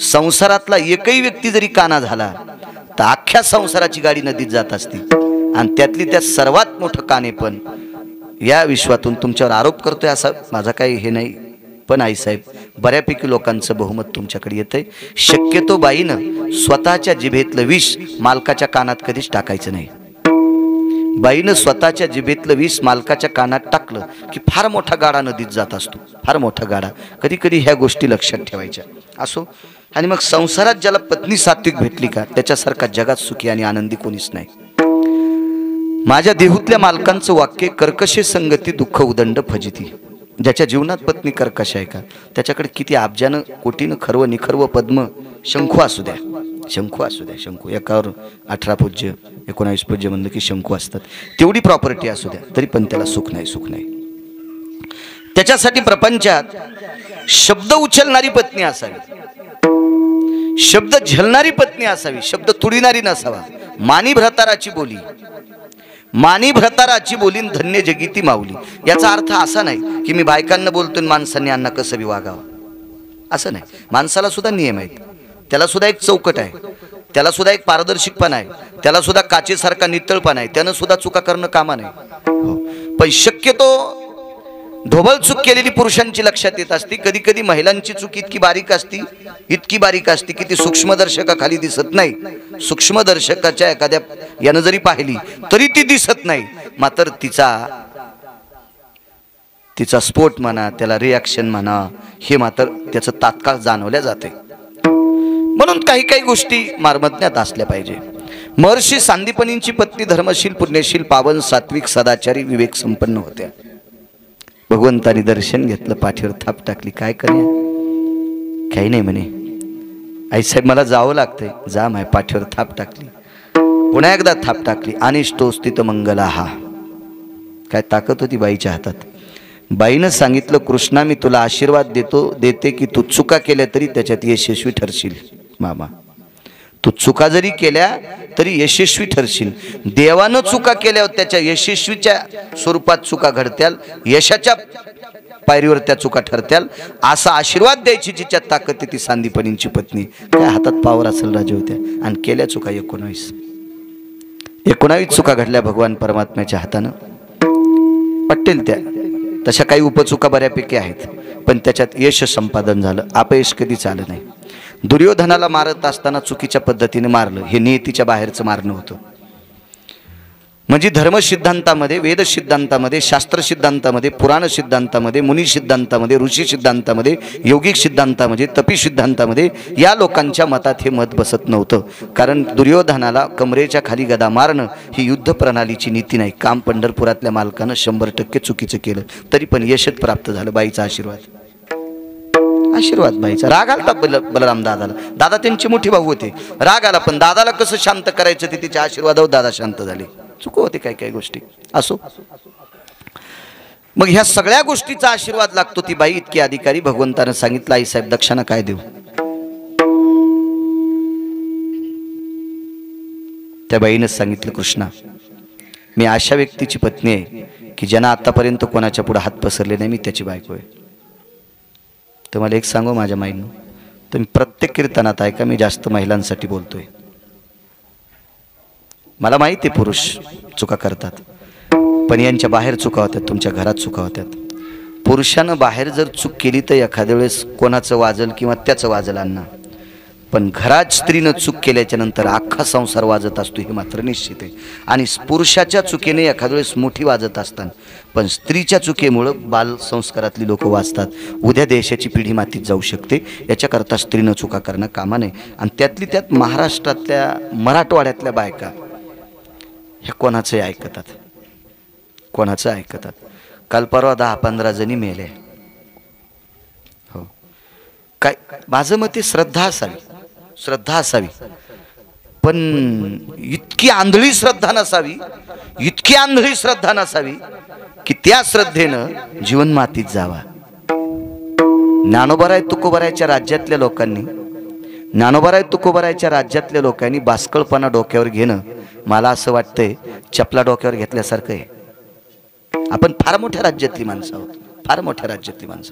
संसारातला एकही व्यक्ती जरी काना झाला तर अख्ख्या संसाराची गाडी नदीत जात असती। आणि त्यातली त्या सर्वात मोठं कानेपण या विश्वातून तुमच्यावर आरोप करतोय असा माझा काही हे नाही, पण आईसाहेब बऱ्यापैकी लोकांचं बहुमत तुमच्याकडे येतंय। शक्यतो बाईनं स्वतःच्या जिभेतलं विष मालकाच्या कानात कधीच टाकायचं नाही। बाईनं स्वतःच्या जिभेतलं विष मालकाच्या कानात टाकलं की फार मोठा गाडा नदीत जात असतो, फार मोठा गाडा। कधी कधी ह्या गोष्टी लक्षात ठेवायच्या असो। आणि मग संसारात ज्याला पत्नी सात्विक भेटली का त्याच्यासारखा जगात सुखी आणि आनंदी कोणीच नाही। माझ्या देहूतल्या मालकांचं वाक्य, कर्कशे संगती दुःख उदंड फजिती। ज्याच्या जीवनात पत्नी कर्कश आहे का त्याच्याकडे किती अब्जानं कोटीनं खर्व निखर्व पद्म शंखू असू द्या, शंखू असू द्या, शंखू एकावर 18 पूज्य 19 पूज्य म्हणलं की शंखू असतात, तेवढी प्रॉपर्टी असू द्या तरी पण त्याला सुख नाही, सुख नाही। त्याच्यासाठी प्रपंचात शब्द उचलणारी पत्नी असावी, शब्द झलणारी पत्नी असावी, शब्द तुडविणारी नसावा। मानी भ्रताराची बोली, मानी भ्रताराची बोलीन धन्य जगीती माऊली। याचा अर्थ असा नाही की मी बायकांना बोलतोय माणसांनी यांना कसं बी वागावं, असं नाही। माणसाला सुद्धा नियम आहेत, त्याला सुद्धा एक चौकट आहे, त्याला सुद्धा एक पारदर्शकपणा आहे, त्याला सुद्धा काचेसारखा नितळपणा आहे, त्यानं सुद्धा चुका करणं कामा नाही। पण शक्यतो ढोबळ चूक केलेली पुरुषांची लक्षात येत असती। कधी कधी महिलांची चूक इतकी बारीक असती, इतकी बारीक असती की ती सूक्ष्मदर्शकाखाली दिसत नाही। सूक्ष्मदर्शकाच्या एखाद्या यानं जरी पाहिली तरी ती दिसत नाही, मात्र तिचा स्फोट म्हणा, त्याला रिॲक्शन म्हणा, हे मात्र त्याचं तात्काळ जाणवल्या जाते। म्हणून काही काही गोष्टी मार्मज्ञात असल्या पाहिजे। महर्षी सांदीपनींची पत्नी धर्मशील पुण्यशील पावन सात्विक सदाचारी विवेक संपन्न होत्या। भगवंतानी दर्शन घेतलं, पाठीवर थाप टाकली, काय करूया, काही नाही म्हणे, आईसाहेब मला जावं लागतंय, जा माय, पाठीवर थाप टाकली, पुन्हा एकदा थाप टाकली, अनिष्टोस्थित मंगला हा। काय ताकद होती बाईच्या हातात। बाईनं सांगितलं, कृष्णा मी तुला आशीर्वाद देते की तू चुका केल्या तरी त्याच्यात यशस्वी ठरशील मामा, तू चुका जरी केल्या तरी यशस्वी ठरशील। देवानं चुका केल्यावर त्याच्या यशस्वीच्या स्वरूपात चुका घडत्याल, यशाच्या पायरीवर त्या चुका ठरत्याल, असा आशीर्वाद द्यायची जिच्यात ताकद आहे ती सांदीपनींची पत्नी। काय हातात पावर असेल राजा होत्या, आणि केल्या चुका 19 चुका घडल्या भगवान परमात्म्याच्या हातानं। पटेल त्या तशा काही उपचुका बऱ्यापैकी आहेत, पण त्याच्यात यश संपादन झालं, अपयश कधीच आलं नाही। दुर्योधनाला मारत असताना चुकीच्या पद्धतीने मारलं, हे नियतीच्या बाहेरचं मारणं होतं। म्हणजे धर्म सिद्धांतामध्ये, वेद सिद्धांतामध्ये, शास्त्र सिद्धांतामध्ये, पुराण सिद्धांतामध्ये, मुनी सिद्धांतामध्ये, ऋषी सिद्धांतामध्ये, योगिक सिद्धांतामध्ये, तपी सिद्धांतामध्ये या लोकांच्या मतात हे मत बसत नव्हतं। कारण दुर्योधनाला कमरेच्या खाली गदा मारणं ही युद्ध प्रणालीची नीती नाही। काम पंढरपुरातल्या मालकानं 100% चुकीचं केलं, तरी पण यशच प्राप्त झालं। बाईचा आशीर्वाद बाईचा। राग आला बलराम दादाला, दादा त्यांचे मोठे भाऊ होते, राग आला, पण दादाला कसं शांत करायचं ते तिच्या आशीर्वादावर दादा शांत झाले। चुक होते काही काही गोष्टी असो। मग ह्या सगळ्या गोष्टीचा आशीर्वाद लागतो। ती बाई इतकी अधिकारी, भगवंतानं सांगितलं, आई साहेब दक्षिणा काय देऊ। त्या बाईनं सांगितलं, कृष्णा मी अशा व्यक्तीची पत्नी आहे की ज्यांना आतापर्यंत कोणाच्या पुढे हात पसरले नाही, मी त्याची बायको आहे। तर मला एक सांगू माझ्या माईनं, तुम्ही प्रत्येक कीर्तनात ऐका, मी जास्त महिलांसाठी बोलतोय। मला माहिती आहे पुरुष चुका करतात, पण यांच्या बाहेर चुका होत्यात, तुमच्या घरात चुका होत्यात। पुरुषानं बाहेर जर चूक केली तर एखाद्या वेळेस कोणाचं वाजल किंवा त्याचं वाजल अण्णा, पण घरात स्त्रीनं चूक केल्याच्या नंतर अख्खा संसार वाजत असतो हे मात्र निश्चित आहे। आणि पुरुषाच्या चुकीने एखाद्या वेळेस मोठी वाजत असतात, पण स्त्रीच्या चुकीमुळं बाल संस्कारातली लोक वाचतात। उद्या देशाची पिढी मातीत जाऊ शकते, याच्याकरता स्त्रीनं चुका करणं कामा नये। आणि त्यातली त्यात महाराष्ट्रातल्या मराठवाड्यातल्या बायका ह्या कोणाचंही ऐकतात, कोणाचं ऐकतात। काल परवा 10-15 जणी मेले। हो, काय माझं मत आहे, श्रद्धा असावी, पण इतकी आंधळी श्रद्धा नसावी की त्या श्रद्धेनं जीवन मातीत जावा। ज्ञानोबाराय तुकोबारायच्या राज्यातल्या लोकांनी बास्कळपणा डोक्यावर घेणं, मला असं वाटतंय चपला डोक्यावर घेतल्यासारखं आहे। आपण फार मोठ्या राज्यातली माणसं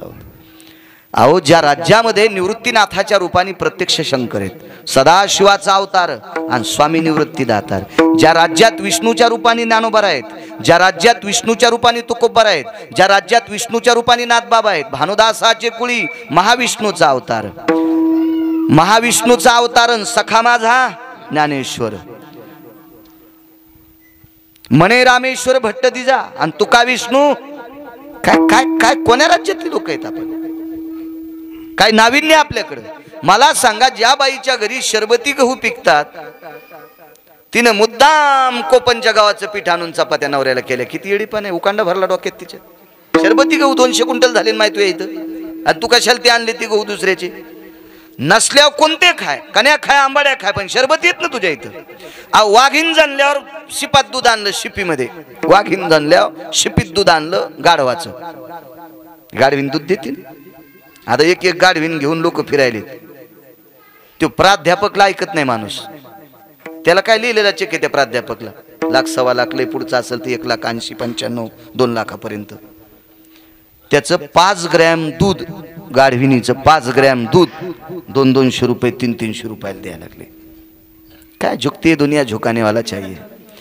आहोत, अहो ज्या राज्यामध्ये निवृत्तीनाथाच्या रूपाने प्रत्यक्ष शंकर आहेत, सदाशिवाचा अवतार आणि स्वामी निवृत्तीदातार, ज्या राज्यात विष्णूच्या रूपाने ज्ञानोबा आहेत, ज्या राज्यात विष्णूच्या रूपाने तुकोबा आहेत, ज्या राज्यात विष्णूच्या रूपाने नाथबाबा आहेत, भानुदासाचे कुळी महाविष्णूचा अवतार, महाविष्णूचा अवतारण सखा माझा ज्ञानेश्वर, मने रामेश्वर भट्ट दिजा आणि तुका विष्णू. काय काय काय कोण्या राज्यातली लोक आहेत आपण? काय नाविन्य आपल्याकडे? मला सांगा, ज्या बाईच्या घरी शरबती गहू पिकतात तिनं मुद्दाम कोपनच्या गावाचं पीठ आणून चपात्या नवऱ्याला केल्या. किती येडीपण आहे, उकांडा भरला डोक्यात तिच्या. शरबती गहू 200 क्विंटल झाले माहिती आहे इथं, आणि तू कशाला ते आणले ती गहू दुसऱ्याचे? नसल्यावर कोणते खाय, कन्या खाय, आंबाड्या खाय, पण शरबत येत ना तुझ्या इथं. वाघीन जाणल्यावर शिपात दूध आणलं, शिपीमध्ये वाघीन जाणल्यावर शिपीत दूध आणलं गाढवाचं. गाढवीन दूध देतील. आता एक एक गाढवीन घेऊन लोक फिरायले. तो प्राध्यापकला ऐकत नाही माणूस. त्याला काय लिहिलेला चेक आहे त्या प्राध्यापकला? 1,00,000 सव्वा लाख लय पुढचं असेल तर 1,80,000 95,000 2 लाखापर्यंत. त्याचं 5 ग्रॅम दूध, गाढविनीचं 5 ग्रॅम दूध 200-200 रुपये 300-300 रुपयाला द्यायला लागले. काय झुकते दुनिया, झुकानेवाला चाहिए.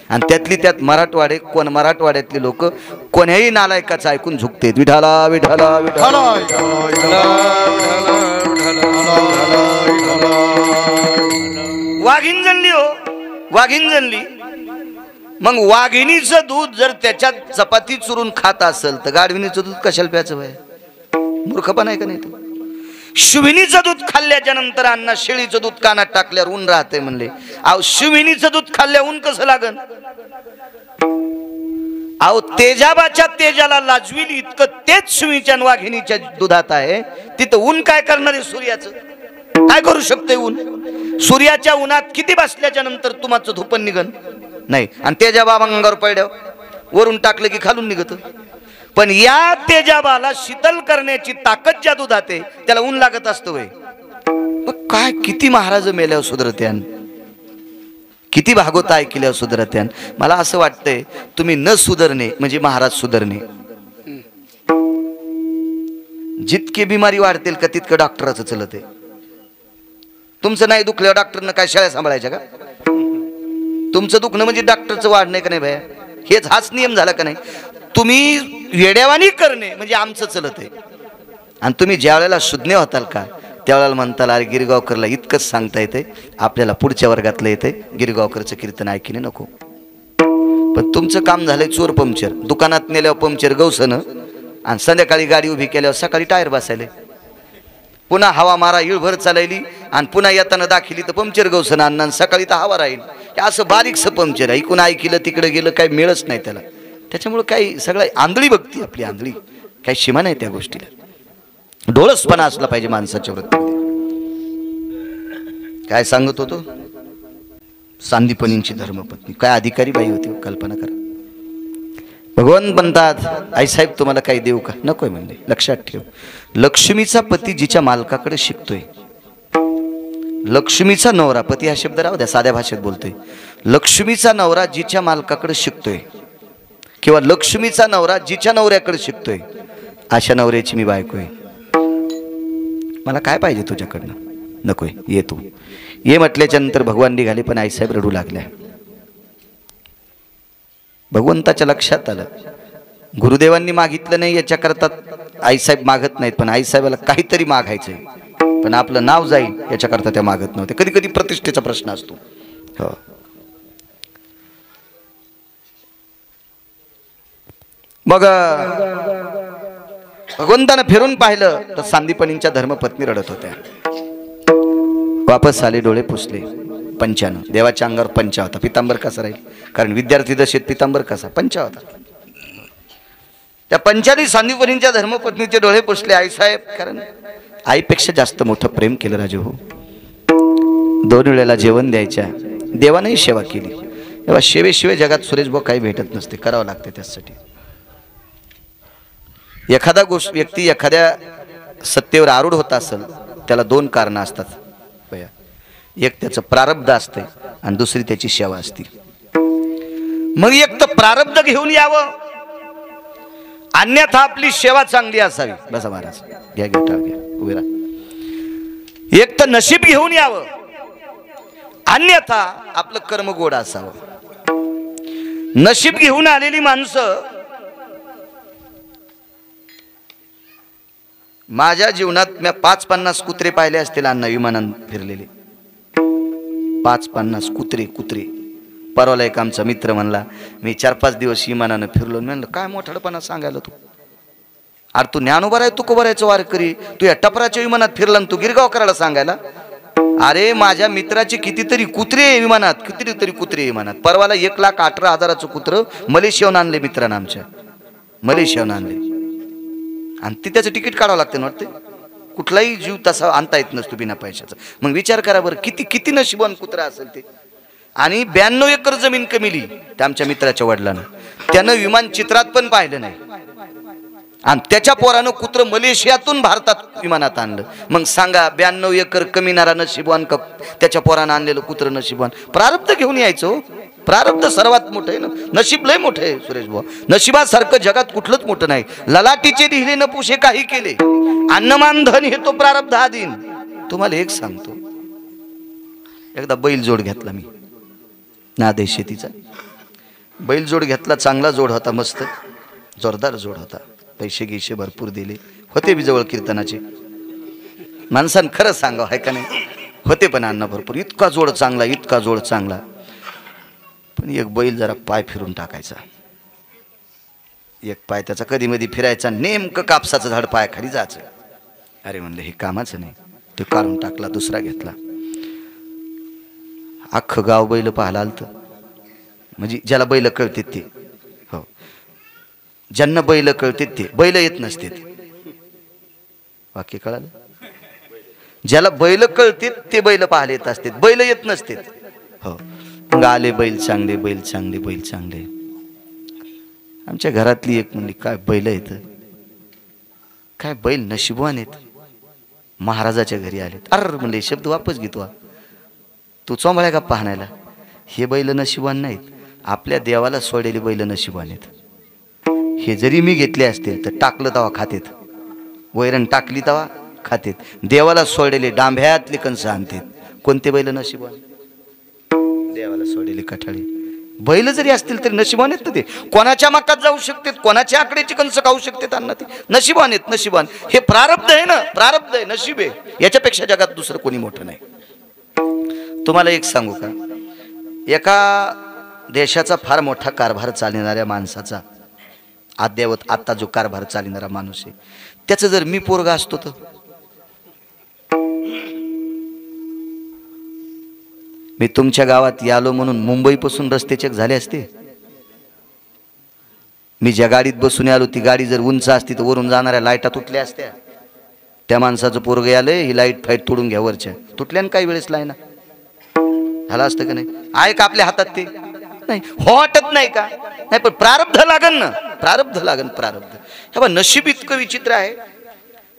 आणि त्यातली त्यात मराठवाडे, कोण मराठवाड्यातले लोक कोण्याही नालायकाचं ऐकून झुकते. विठाला विठाला विठाला. वाघीन जनली हो, वाघीन जनली. मग वाघिणीचं दूध जर त्याच्यात चपाती चुरून खात असेल तर गाढविणीचं दूध कशाला प्यायचं बाय? मूर्खपणा आहे का नाही? शिविनीचं दूध खाल्ल्याच्या नंतर अण्णा शेळीचं दूध कानात टाकल्यावर ऊन राहते म्हणले. अहो शिविनीचं दूध खाल्ल्या ऊन कसं लागन? अहो तेजाबाच्या तेजाला लाजविल इतकं तेच शिवीच्या वाघिणीच्या दुधात आहे. तिथं ऊन काय करणार आहे? सूर्याचं काय करू शकते ऊन? सूर्याच्या उन्हात किती बसल्याच्या नंतर तुमचं धुपन निघन नाही. आणि तेजाबा अंगावर पडल्याव वरून टाकलं की खालून निघत. पण या तेजाबाला शीतल करण्याची ताकद ज्या दुधात आहे त्याला ऊन लागत असतं वय. काय किती महाराज मेल्यावर सुधरत्यान, किती भागवत ऐकल्यावर सुधरत्यान. मला असं वाटतंय तुम्ही न सुधरणे म्हणजे महाराज सुधरणे. जितके बिमारी वाढतील का तितकं डॉक्टराचं चलत आहे. तुमचं नाही दुखल्यावर डॉक्टरनं काय शाळा सांभाळायच्या का? तुमचं दुखणं म्हणजे डॉक्टरचं वाढणं का नाही भया? हेच हाच नियम झाला का नाही? तुम्ही वेड्यावानी करणे म्हणजे आमचं चलत आहे. आणि तुम्ही ज्या वेळेला शुद्ध होताल का त्यावेळेला म्हणताल अरे गिरगावकरला इतकंच सांगता येते, आपल्याला पुढच्या वर्गातलं येते, गिरगावकरचं कीर्तन ऐकणे नको. पण तुमचं काम झालंय चोर पंक्चर. दुकानात नेल्यावर पंक्चर गवसनं आणि संध्याकाळी गाडी उभी केल्यावर सकाळी टायर बसायले. पुन्हा हवा मारा इळभर चालायली आणि पुन्हा येताना दाखिली तर पंक्चर गवसन आणणार, सकाळी तर हवा राहील. असं बारीकसं पंक्चर आहे. इकून ऐकलं तिकडे गेलं काही मिळच नाही त्याला. त्याच्यामुळे काही सगळं आंधळी बघती आपली, आंधळी. काही सीमा नाही त्या गोष्टीला. डोळसपणा असला पाहिजे माणसाच्या वृत्तीमध्ये. काय सांगत होतो? सांदीपनींची धर्मपत्नी काय अधिकारी बाई होती, कल्पना करा. भगवान म्हणतात आईसाहेब तुम्हाला काही देऊ का? नकोय म्हणले. लक्षात ठेव, लक्ष्मीचा पती जिच्या मालकाकडे शिकतोय, लक्ष्मीचा नवरा, पती हा शब्द राहू द्या साध्या भाषेत बोलतोय, लक्ष्मीचा नवरा जिच्या मालकाकडे शिकतोय किंवा लक्ष्मीचा नवरा जिच्या नवऱ्याकडे शिकतोय, अशा नवऱ्याची मी बायको आहे. मला काय पाहिजे तुझ्याकडनं? नकोय, ये तू ये म्हटल्याच्या नंतर भगवान निघाले. पण आईसाहेब रडू लागल्या. भगवंताच्या लक्षात आलं गुरुदेवांनी मागितलं नाही याच्याकरता आईसाहेब मागत नाहीत, पण आईसाहेबाला काहीतरी मागायचंय, पण आपलं नाव जाईल याच्याकरता त्या मागत नव्हते. कधी कधी प्रतिष्ठेचा प्रश्न असतो. हो, मग भगवंतानं फिरून पाहिलं तर सांदीपनींच्या धर्मपत्नी रडत होत्या. वापस आले, डोळे पुसले. पंचानं देवाच्या अंगावर पंचा होता. पितांबर कसा राहील? कारण विद्यार्थी दशेत पितांबर कसा? पंचा होता. त्या पंचाने सांदीपनींच्या धर्मपत्नीचे डोळे पुसले. आईसाहेब, कारण आईपेक्षा जास्त मोठं प्रेम केलं राजे हो. 2 वेळेला जेवण द्यायच्या, देवानेही सेवा केली. तेव्हा सेवेशिवाय जगात सुरेश भाऊ काही भेटत नसते, करावं लागते त्यासाठी. एखादा व्यक्ती एखाद्या सत्तेवर आरूढ होत असेल त्याला 2 कारणं असतात. एक त्याचं प्रारब्ध असते आणि दुसरी त्याची सेवा असते. मग एक तर प्रारब्ध घेऊन यावं, अन्यथा आपली सेवा चांगली असावी. बसा महाराज, घ्या घ्या. उभे राहा. एक तर नशीब घेऊन यावं, अन्यथा आपलं कर्म गोड असावं. नशीब घेऊन आलेली माणसं माझ्या जीवनात मी 5-50 कुत्रे पाहिले असतील अण्णा विमानात फिरलेले. 5-50 कुत्रे. परवाला एक आमचा मित्र म्हणला, मी 4-5 दिवस विमानानं फिरलो. म्हणलं काय मोठाडपणा सांगायला तू, अरे तू ज्ञानोबा आहे, तू कोबरायचं वारकरी, तू या टपराच्या विमानात फिरला तू गिरगाव करायला सांगायला. अरे माझ्या मित्राचे कितीतरी कुत्रे विमानात, कितीतरी कुत्रे विमानात. परवाला 1,18,000चं कुत्र मलेशियाहून आणले मित्रांना आमच्या, मलेशियाहून आणले. आणि ते त्याचं तिकीट काढावं लागतं ना वाटते. कुठलाही जीव तसा आणता येत नसतो बिना पैशाचा. मग विचार करा बरं, किती नशिबान कुत्रा असेल ते. आणि 92 एकर जमीन कमिली त्या आमच्या मित्राच्या वडिलांना. त्यानं विमान चित्रात पण पाहिलं नाही, आणि त्याच्या पोरानं कुत्र मलेशियातून भारतात विमानात आणलं. मग सांगा 92 एकर कमिणारा नशिबवान का त्याच्या पोरानं आणलेलं कुत्र नशिबवान? प्रारब्ध घेऊन यायचो. प्रारब्ध सर्वात मोठं आहे ना. नशीब लय मोठं आहे सुरेश भाऊ. नशिबासारखं जगात कुठलंच मोठं नाही. ललाटीचे लिहिले न पुशे काही केले, अन्नमान धन हे तो प्रारब्ध आधीन. तुम्हाला एक सांगतो, एकदा बैल जोड घेतला मी, नादेश शेतीचा बैल जोड घेतला. चांगला जोड होता, मस्त जोरदार जोड होता. पैसे गिशे भरपूर दिले होते बी जवळ कीर्तनाचे. माणसानं खरं सांगावं आहे का नाही, होते पण अन्न भरपूर. इतका जोड चांगला, इतका जोड चांगला. पण एक बैल जरा पाय फिरून टाकायचा. एक पाय त्याचा कधी मधी फिरायचा, नेमकं कापसाचं झाड पायाखाली जायचं. अरे म्हणलं हे कामाचं नाही. तो काढून टाकला, दुसरा घेतला. अख्खं गाव बैल पाहायला आलतं. म्हणजे ज्याला बैल कळते ते, हो, ज्यांना बैल कळते ते. बैल येत नसते, वाक्य कळालं? ज्याला बैल कळते ते बैल पाहायला येत असते, बैल येत नसते. हो, मग आले बैल चांगले, बैल चांगले, बैल चांगले. आमच्या घरातली एक म्हणली, काय बैल येत, काय बैल नशिबवान आहेत, महाराजाच्या घरी आलेत. अर म्हणले शब्द वापस घेतो, तू चोंबळ्या का पाहण्याला. हे बैल नशिबवान नाहीत, आपल्या देवाला सोडलेले बैल नशिबवान आहेत. हे जरी मी घेतले असतील तर टाकलं तवा खातेत, वैरण टाकली तवा खातेत. देवाला सोडलेले डांभ्यातले कंस आणतात. कोणते बैल नशिबवान? देवाला सोडलेले कठाळे बैल जरी असतील तरी नशिबान आहेत ना ते. कोणाच्या मकात जाऊ शकतात, कोणाच्या आकड्याची कंस खाऊ शकतात अण्णा. ते नशिबान आहेत, नशिबान. हे प्रारब्ध आहे ना, प्रारब्ध आहे, नशीब आहे. याच्यापेक्षा जगात दुसरं कोणी मोठं नाही. तुम्हाला एक सांगू का, एका देशाचा फार मोठा कारभार चालणाऱ्या माणसाचा, अद्यावत आता जो कारभार चालणारा माणूस आहे, त्याचं जर मी पोरगा असतो तर मी तुमच्या गावात यालो म्हणून मुंबईपासून रस्ते चेक झाले असते. मी ज्या गाडीत बसून आलो ती गाडी जर उंच असती तर वरून जाणाऱ्या लाईटा तुटल्या असत्या. त्या माणसाचं पोरग आलंय, ही लाईट फाईट तोडून घ्या वरच्या. तुटल्यान काही वेळेस लाईना झालं असतं का नाही? आहे का आपल्या हातात ते? नाही. हो वाटत नाही का? नाही, पण प्रारब्ध लागन ना, प्रारब्ध लागन, प्रारब्ध. हे बघ, नशीब इतकं विचित्र आहे,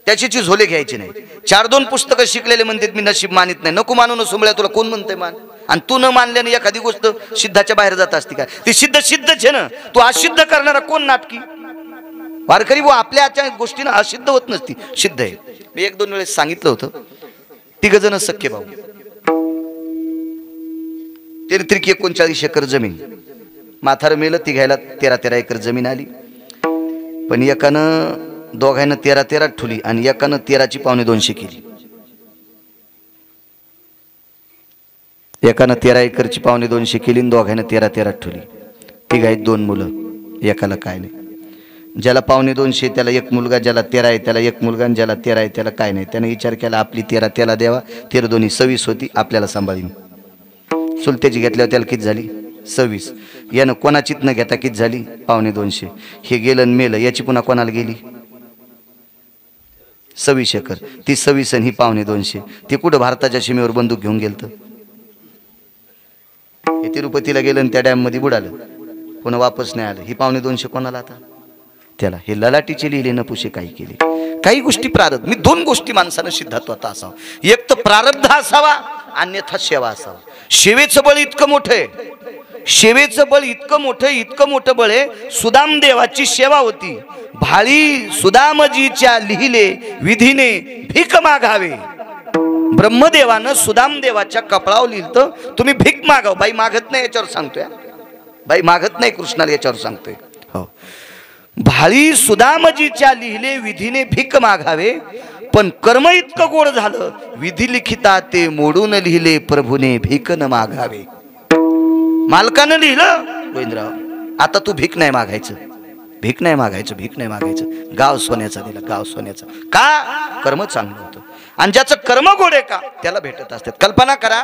त्याची झोले घ्यायची नाही. 4-2 पुस्तकं शिकलेले म्हणतात मी नशीब मानित नाही. नको मानू न सोमळ्या, तुला कोण म्हणतंय मान? आणि तू न मानल्याने एखादी गोष्ट सिद्धाच्या बाहेर जात असते का? ती सिद्धच आहे ना. तू असिद्ध करणारा कोण नाटकी वारकरी? वो आपल्या गोष्टीनं असिद्ध होत नसती, सिद्ध आहे. मी 1-2 वेळेस सांगितलं होतं. 3 जण सख्खे भाऊ, 39 एकर जमीन. म्हातारं मेलं, ती घ्यायला 13 एकर जमीन आली. पण एकानं दोघांना 13 ठुली आणि एकानं 13ची 2.25 केली. एकानं 13 एकरची 2.25 केली आणि दोघांना 13 ठुली. ती गायत 2 मुलं, एकाला काय नाही. ज्याला 2.25 त्याला 1 मुलगा, ज्याला 13 आहे त्याला 1 मुलगा, आणि ज्याला 13 आहे त्याला काय नाही. त्याने विचार केला आपली 13 त्याला द्यावा, 13 दोन्ही 26 होती, आपल्याला सांभाळीन. चुलत्याची घेतल्यावर त्याला किती झाली? 26. यानं कोणाचीच न घेता किती झाली? 2.25. हे गेलं आणि मेलं, याची पुन्हा कोणाला गेली? 26 एकर. ती 26 आणि ही 2.25. ती कुठं भारताच्या सीमेवर बंदूक घेऊन गेलत? हे तिरुपतीला गेलं आणि त्या डॅम मध्ये बुडालं, पुन्हा वापस नाही आलं. ही 2.25 कोणाला आता? त्याला. हे ललाटीचे लिहिले न पुशे काही केले. काही गोष्टी प्रारब्ध. मी 2 गोष्टी माणसानं सिद्धात्वात असावं. एक तर प्रारब्ध असावा, अन्यथा सेवा असावा. सेवेचं बळ इतकं मोठं आहे, सेवेचं बळ इतकं मोठं बळ आहे. सुदाम देवाची सेवा होती. भाळी सुदामजीच्या लिहिले विधीने भीक मागावे. ब्रह्मदेवानं सुदाम देवाच्या कपाळावर लिहिलं, तुम्ही भीक मागाव. बाई मागत नाही याच्यावर सांगतोय, बाई मागत नाही कृष्णाला याच्यावर सांगतोय. हो, भाळी सुदामजीच्या लिहिले विधीने भीक मागावे, पण कर्म इतकं गोड झालं, विधी लिखिता ते मोडून लिहिले प्रभूने भीक न मागावे. मालकानं लिहिलं, गोविंदराव आता तू भीक नाही मागायचं, भीक नाही मागायचं, भीक नाही मागायचं. गाव सोन्याचा दिला, गाव सोन्याचा. का? कर्म चांगलं होतं. आणि ज्याचं कर्म गोड आहे का त्याला भेटत असतात. कल्पना करा,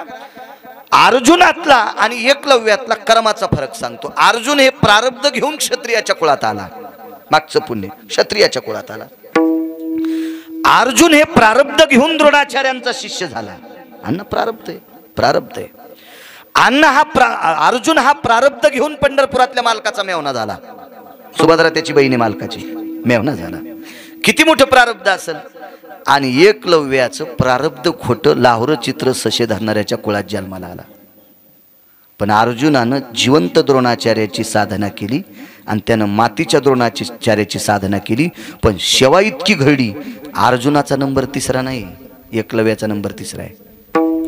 अर्जुनातला आणि एकलव्यातला कर्माचा फरक सांगतो. अर्जुन हे प्रारब्ध घेऊन क्षत्रियाच्या कुळात आला, मागचं पुण्य क्षत्रियाच्या कुळात आला. अर्जुन हे प्रारब्ध घेऊन द्रोणाचार्यांचा शिष्य झाला. अन्न प्रारब्ध आहे, प्रारब्ध आहे. अर्जुन हा प्रारब्ध घेऊन पंढरपुरातल्या मालकाचा मेवना झाला. सुभद्रा त्याची बहिणी मालकाची मेवना झाला. किती मोठं प्रारब्ध असेल. आणि एकलव्याचं प्रारब्ध खोटं लाहोर चित्र सशे धरणाऱ्याच्या कुळात जन्माला आला. पण अर्जुनानं जिवंत द्रोणाचार्याची साधना केली आणि त्यानं मातीच्या द्रोणाचार्याची साधना केली. पण शेवा इतकी घडली, अर्जुनाचा नंबर 3रा नाही, एकलव्याचा नंबर 3रा आहे.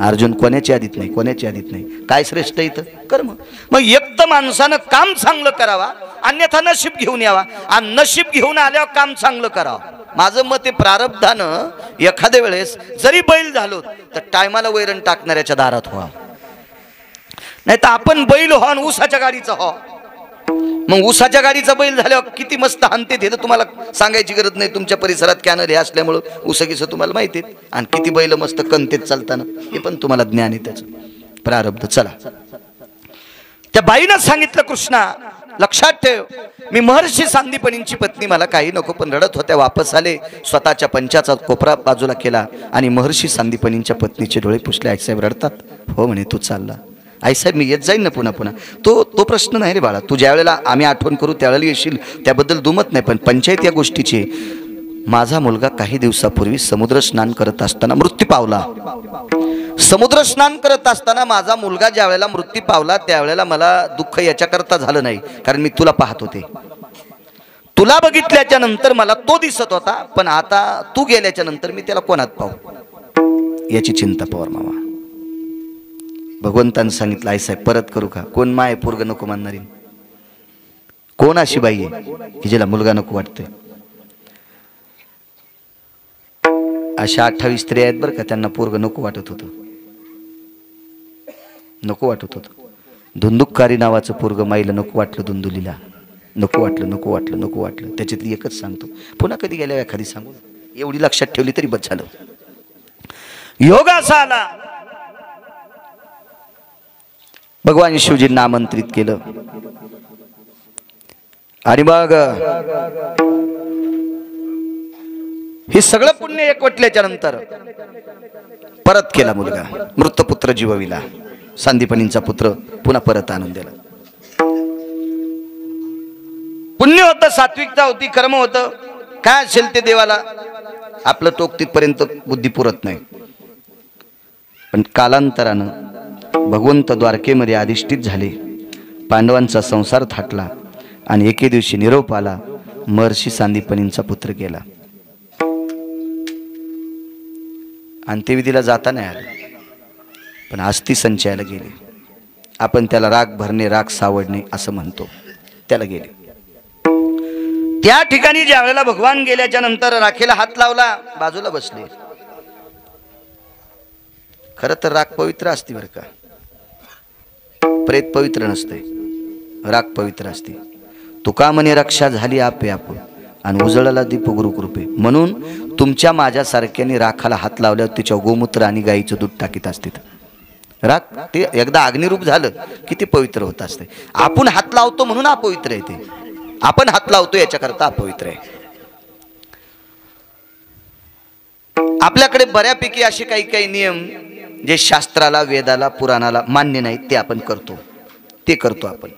अर्जुन कोणाच्या आधीत नाही, कोणाच्या आधीत नाही. काय श्रेष्ठ इथं? कर्म. मग एक तर माणसानं काम चांगलं करावा, अन्यथा नशीब घेऊन यावा, आणि नशीब घेऊन आल्यावर काम चांगलं करावं. माझं मत आहे, प्रारब्धानं एखाद्या वेळेस जरी बैल झालो तर टायमाला वैरण टाकणाऱ्याच्या दारात व्हा, नाही तर आपण बैल हो आणि ऊसाच्या गाडीचा हो. मग ऊसाच्या गाडीचा बैल झाल्यावर किती मस्त हानते ते तर तुम्हाला सांगायची गरज नाही. तुमच्या परिसरात कॅनल हे असल्यामुळं ऊसगीचं तुम्हाला माहिती आहे. आणि किती बैल मस्त कणतेत चालताना हे पण तुम्हाला ज्ञान आहे त्याचं. प्रारब्ध. चला, त्या बाईनं सांगितलं, कृष्णा लक्षात ठेव, मी महर्षी सांदीपनींची पत्नी, मला काही नको. पण रडत होत्या. वापस आले, स्वतःच्या पंचाचा कोपरा बाजूला केला आणि महर्षी सांदीपनींच्या पत्नीचे डोळे पुसले. आईसाहेब रडतात. हो म्हणे, तू चालला. आईसाहेब मी येत जाईन ना पुन्हा पुन्हा. तो प्रश्न नाही रे बाळा, तू ज्या वेळेला आम्ही आठवण करू त्यावेळेला येशील, त्याबद्दल दुमत नाही. पण पंचायत या गोष्टीची, माझा मुलगा काही दिवसापूर्वी समुद्र स्नान करत असताना मृत्यू पावला. समुद्र स्नान करत असताना माझा मुलगा ज्या वेळेला मृत्यू पावला त्यावेळेला मला दुःख याच्याकरता झालं नाही, कारण मी तुला पाहत होते. तुला बघितल्याच्या नंतर मला तो दिसत होता, पण आता तू गेल्याच्या नंतर मी त्याला कोणात पाहू याची चिंता पवार मामा. भगवंतानं सांगितलं, आईसाहेब परत करू का? कोण माय पोरग नको मानणारी? कोण अशी बाई आहे की जिला मुलगा नको वाटतोय? अशा 28 स्त्रिया आहेत बरं का, त्यांना पोरग नको वाटत होतं, नको वाटत होतं. धुंदुककारी नावाचं पोरग माईला नको वाटलं, धुंदुलीला नको वाटलं, नको वाटलं, नको वाटलं. त्याच्यातली एकच सांगतो, पुन्हा कधी गेल्या एखादी सांगू, एवढी लक्षात ठेवली तरी बस झालं. योग असा आला, भगवान शिवजींना आमंत्रित केलं आणि मग हे सगळं पुण्य एकवटल्याच्या नंतर परत केला मुलगा. मृतपुत्र जीवविला, सांदीपनींचा पुत्र पुन्हा परत आणून दिला. पुण्य होतं, सात्विकता होती, कर्म होतं. काय असेल ते देवाला आपलं टोक तिथपर्यंत बुद्धी पुरत नाही. पण कालांतरानं भगवंत द्वारकेमध्ये अधिष्ठित झाले. पांडवांचा संसार थाटला आणि एके दिवशी निरोप आला, महर्षी सांदीपनींचा पुत्र गेला. अंत्यविधीला जाता नाही आलं, पण अस्थि संचयाला गेले. आपण त्याला राग भरणे, राग सावडणे असं म्हणतो. त्याला गेले. त्या ठिकाणी ज्या वेळेला भगवान गेल्याच्या नंतर राखेला हात लावला, बाजूला बसले. खरं तर राख पवित्र असते बरं का, प्रेत पवित्र नसते, राख पवित्र असते. तुका म्हणे रक्षा झाली आपे आप आणि उजळला दीप गुरुकृपे. म्हणून तुमच्या माझ्यासारख्याने राखाला हात लावल्यावर तिच्या गोमूत्र आणि गाईचं दूध टाकीत असते. राख ते एकदा अग्निरूप झालं की ते पवित्र होत असते. आपण हात लावतो म्हणून अपवित्र आहे ते, आपण हात लावतो याच्याकरता अपवित्र आहे. आपल्याकडे बऱ्यापैकी असे काही काही नियम जे शास्त्राला, वेदाला, पुराणाला मान्य नाहीत, ते आपण करतो, ते करतो आपण.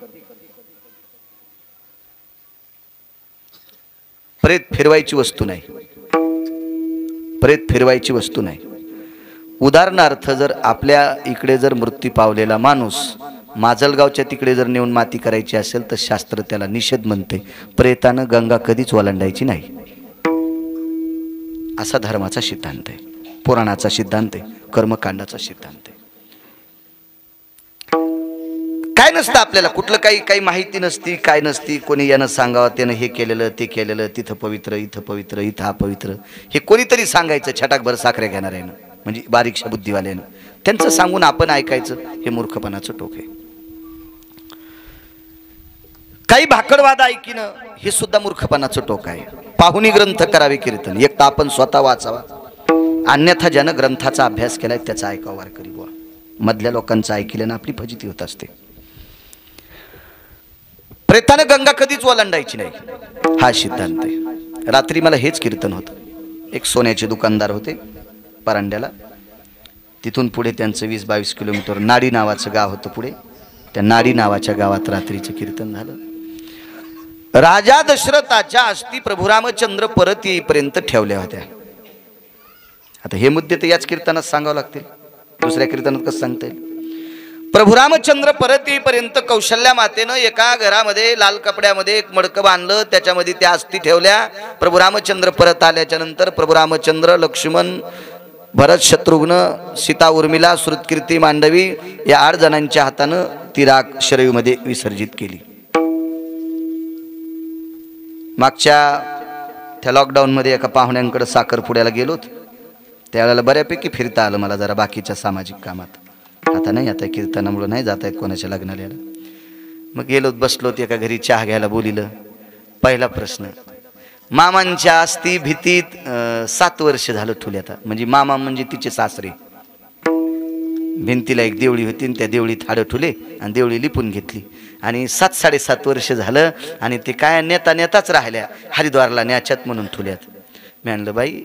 प्रेत फिरवायची वस्तू नाही, प्रेत फिरवायची वस्तू नाही. उदाहरणार्थ, जर आपल्या इकडे जर मृत्यू पावलेला माणूस माजलगावच्या तिकडे जर नेऊन माती करायची असेल तर शास्त्र त्याला निषेध म्हणते. प्रेतानं गंगा कधीच ओलांडायची नाही, असा धर्माचा सिद्धांत आहे, पुराणाचा सिद्धांत आहे, कर्मकांडाचा सिद्धांत आहे. काय नसतं आपल्याला, कुठलं काही माहिती नसती, काय नसती. कोणी यानं सांगावं, त्यानं हे केलेलं ते केलेलं, तिथं पवित्र इथं पवित्र इथं अपवित्र, हे कोणीतरी सांगायचं छटाकभर साखऱ्या घेणार आहे ना, म्हणजे बारीकशा बुद्धिवाल्यानं. त्यांचं सांगून आपण ऐकायचं, हे मूर्खपणाचं टोक आहे. काही भाकडवाद ऐकिनं हे सुद्धा मूर्खपणाचं टोक आहे. पाहुणी ग्रंथ करावे कीर्तन, एक तर आपण स्वतः वाचावा, अन्यथा ज्यानं ग्रंथाचा अभ्यास केलाय त्याचा ऐकावा वारकरी बुवा. मधल्या लोकांचं ऐकल्यानं आपली फजिती होत असते. प्रेतानं गंगा कधीच ओलांडायची नाही, हा सिद्धांत आहे. रात्री मला हेच कीर्तन होतं. एक सोन्याचे दुकानदार होते परांड्याला, तिथून पुढे त्यांचं 20-22 किलोमीटर नाडी नावाचं गाव होतं. पुढे त्या नाडी नावाच्या गावात रात्रीचं कीर्तन झालं. राजा दशरथाच्या अस्थी प्रभू रामचंद्र परत येईपर्यंत ठेवल्या होत्या. आता हे मुद्दे तर याच कीर्तनात सांगावं लागतील, दुसऱ्या कीर्तनात कसं सांगता येईल. प्रभू रामचंद्र परत येईपर्यंत कौशल्या मातेनं एका घरामध्ये लाल कपड्यामध्ये एक मडकं बांधलं, त्याच्यामध्ये त्या अस्थी ठेवल्या. प्रभू रामचंद्र परत आल्याच्या नंतर प्रभू रामचंद्र, लक्ष्मण, भरत, शत्रुघ्न, सीता, उर्मिला, श्रुतकीर्ती, मांडवी या 8 जणांच्या हातानं ती राख शरयूमध्ये विसर्जित केली. मागच्या त्या लॉकडाऊनमध्ये एका पाहुण्यांकडे साखरपुड्याला गेलोत, त्यावेळेला बऱ्यापैकी फिरता आलं मला जरा बाकीच्या सामाजिक कामात. आता नाही, आता कीर्तनामुळे नाही जाता येत कोणाच्या लग्नाला. मग गेलोत, बसलोत एका घरी, चहा घ्यायला बोलिलं. पहिला प्रश्न, मामांच्या अस्थी भीतीत 7 वर्ष झालं ठुल्यात. म्हणजे मामा म्हणजे तिचे सासरे. भिंतीला एक देवळी होती, त्या देवळीत हाडं ठुले आणि देवळी लिपून घेतली. आणि 7-7.5 वर्ष झालं आणि ते काय नेताच राहिल्या, हरिद्वारला न्याच्यात म्हणून ठुल्यात. मी म्हणलं, बाई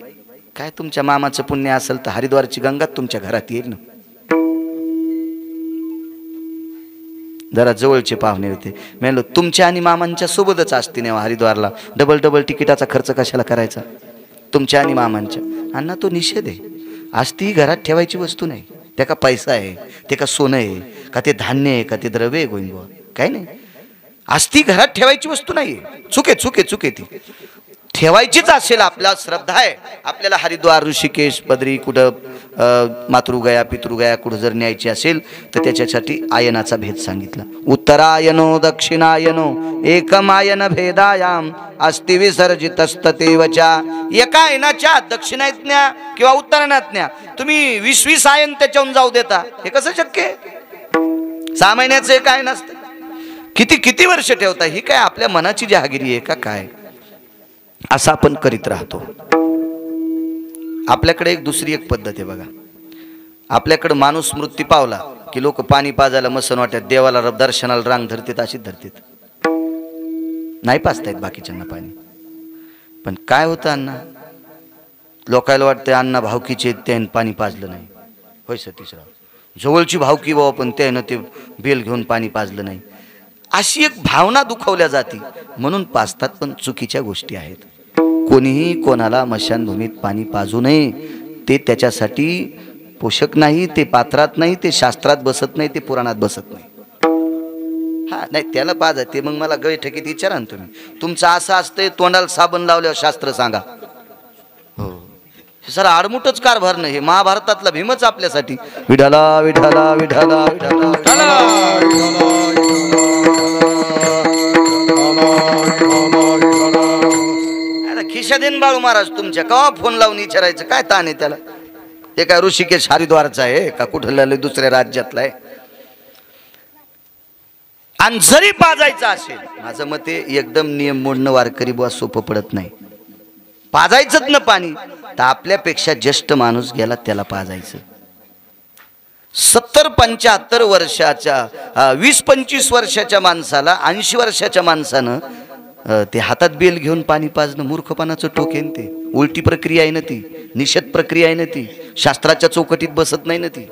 काय तुमच्या मामाचं पुण्य असेल तर हरिद्वारची गंगा तुमच्या घरात येईल ना. जरा जवळचे पाहुणे होते. मी म्हणलं, तुमच्या आणि मामांच्या सोबतच असते नेवा हरिद्वारला, डबल तिकिटाचा खर्च कशाला करायचा तुमच्या आणि मामांच्या. अण्णा तो निषेध आहे. अस्थी घरात ठेवायची वस्तू नाही, त्या का पैसा आहे, ते का सोनं आहे, का ते धान्य आहे, का ते द्रव्य आहे गोविंद, काय नाही. अस्थी घरात ठेवायची वस्तू नाही. चुके ती ठेवायचीच असेल, आपला श्रद्धा आहे, आपल्याला हरिद्वार, ऋषिकेश, बद्री, कुठं मातृगया, पितृगया कुठं जर न्यायची असेल तर त्याच्यासाठी आयनाचा भेद सांगितला. उत्तरायनो दक्षिणायनो एकमायन भेदायाम अस्ति विसर्जितस्ततेवचा. एका आयनाच्या दक्षिणायत न्या किंवा उत्तरायणात न्या, तुम्ही 20 आयन त्याच्याहून जाऊ देता, हे कसं शक्य आहे? 6 महिन्याचं एक आयन असतं, किती वर्ष ठेवता? ही काय आपल्या मनाची जहागिरी आहे का काय? असं आपण करीत राहतो. आपल्याकडे दुसरी एक पद्धत आहे बघा. आपल्याकडे माणूस मृत्यू पावला की लोक पाणी पाजायला मसन वाटत, देवाला दर्शनाला रांग धरतात, अशीच धरतात, नाही पाजतायत बाकीच्यांना पाणी. पण काय होतं अण्णा, लोकायला वाटतं अण्णा भावकीचे त्यानं पाणी पाजलं नाही. होय सतीशराव, जवळची भावकी बाबा पण त्यानं ते बेल घेऊन पाणी पाजलं नाही, अशी एक भावना दुखवल्या जाते म्हणून पाजतात. पण चुकीच्या गोष्टी आहेत. कोणीही कोणाला मशानभूमीत पाणी पाजू नये. ते त्याच्यासाठी पोषक नाही, ते पात्रात नाही, ते शास्त्रात बसत नाही, ते पुराणात बसत नाही. हा नाही, त्याला पाजा ते मग मला गैठकीत विचारा ना तुम्ही. तुमचं असं असतंय, तोंडाला साबण लावल्यावर शास्त्र सांगा. हो, सर आडमुठच कारभार नाही. हे महाभारतातला भीमच आपल्यासाठी विठाला विठाला विठाला विठाला खिशा देन बाळू महाराज तुमच्या, केव्हा फोन लावून विचारायचं काय ताण आहे त्याला? हे काय ऋषिकेश हरिद्वारचा आहे का कुठलं दुसऱ्या राज्यातला आहे? आणि जरी पाजायचं असेल, माझं मते एकदम नियम मोडणं वारकरी बुवा सोपं पडत नाही. पाजायचंच ना पाणी तर आपल्यापेक्षा ज्येष्ठ माणूस गेला त्याला पाजायचं. 70-75 वर्षाच्या 20-25 वर्षाच्या माणसाला 80 वर्षाच्या माणसानं ते हातात बेल घेऊन पाणी पाजणं मूर्खपणाचं टोकेन. ते उलटी प्रक्रिया आहे ना, ती निषेध प्रक्रिया आहे ना, ती शास्त्राच्या चौकटीत बसत नाही ना. ती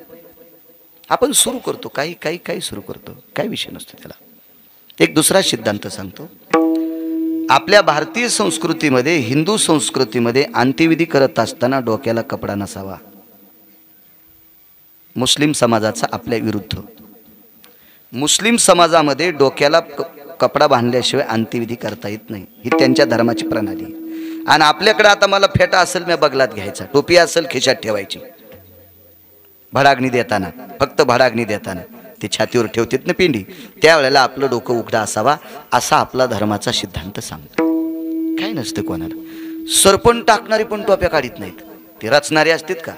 आपण सुरू करतो काही सुरू करतो, काय विषय नसतो त्याला. एक दुसरा सिद्धांत सांगतो. आपल्या भारतीय संस्कृतीमध्ये, हिंदू संस्कृतीमध्ये अंत्यविधी करत असताना डोक्याला कपडा नसावा. मुस्लिम समाजाचा आपल्या विरुद्ध. मुस्लिम समाजामध्ये डोक्याला कपडा बांधल्याशिवाय अंत्यविधी करता येत नाही, ही त्यांच्या धर्माची प्रणाली आहे. आणि आपल्याकडे आता मला फेटा असेल मी बगलात घ्यायचा, टोपी असेल खिशात ठेवायची, भडागणी देताना फक्त भडागणी देताना ते छातीवर ठेवतात ना पिंडी, त्यावेळेला आपलं डोकं उघडा असावा असा आपला धर्माचा सिद्धांत सांगतो. काय नसतं कोणाला. सरपण टाकणारी पण टोप्या काढीत नाहीत, ते रचणारे असतात का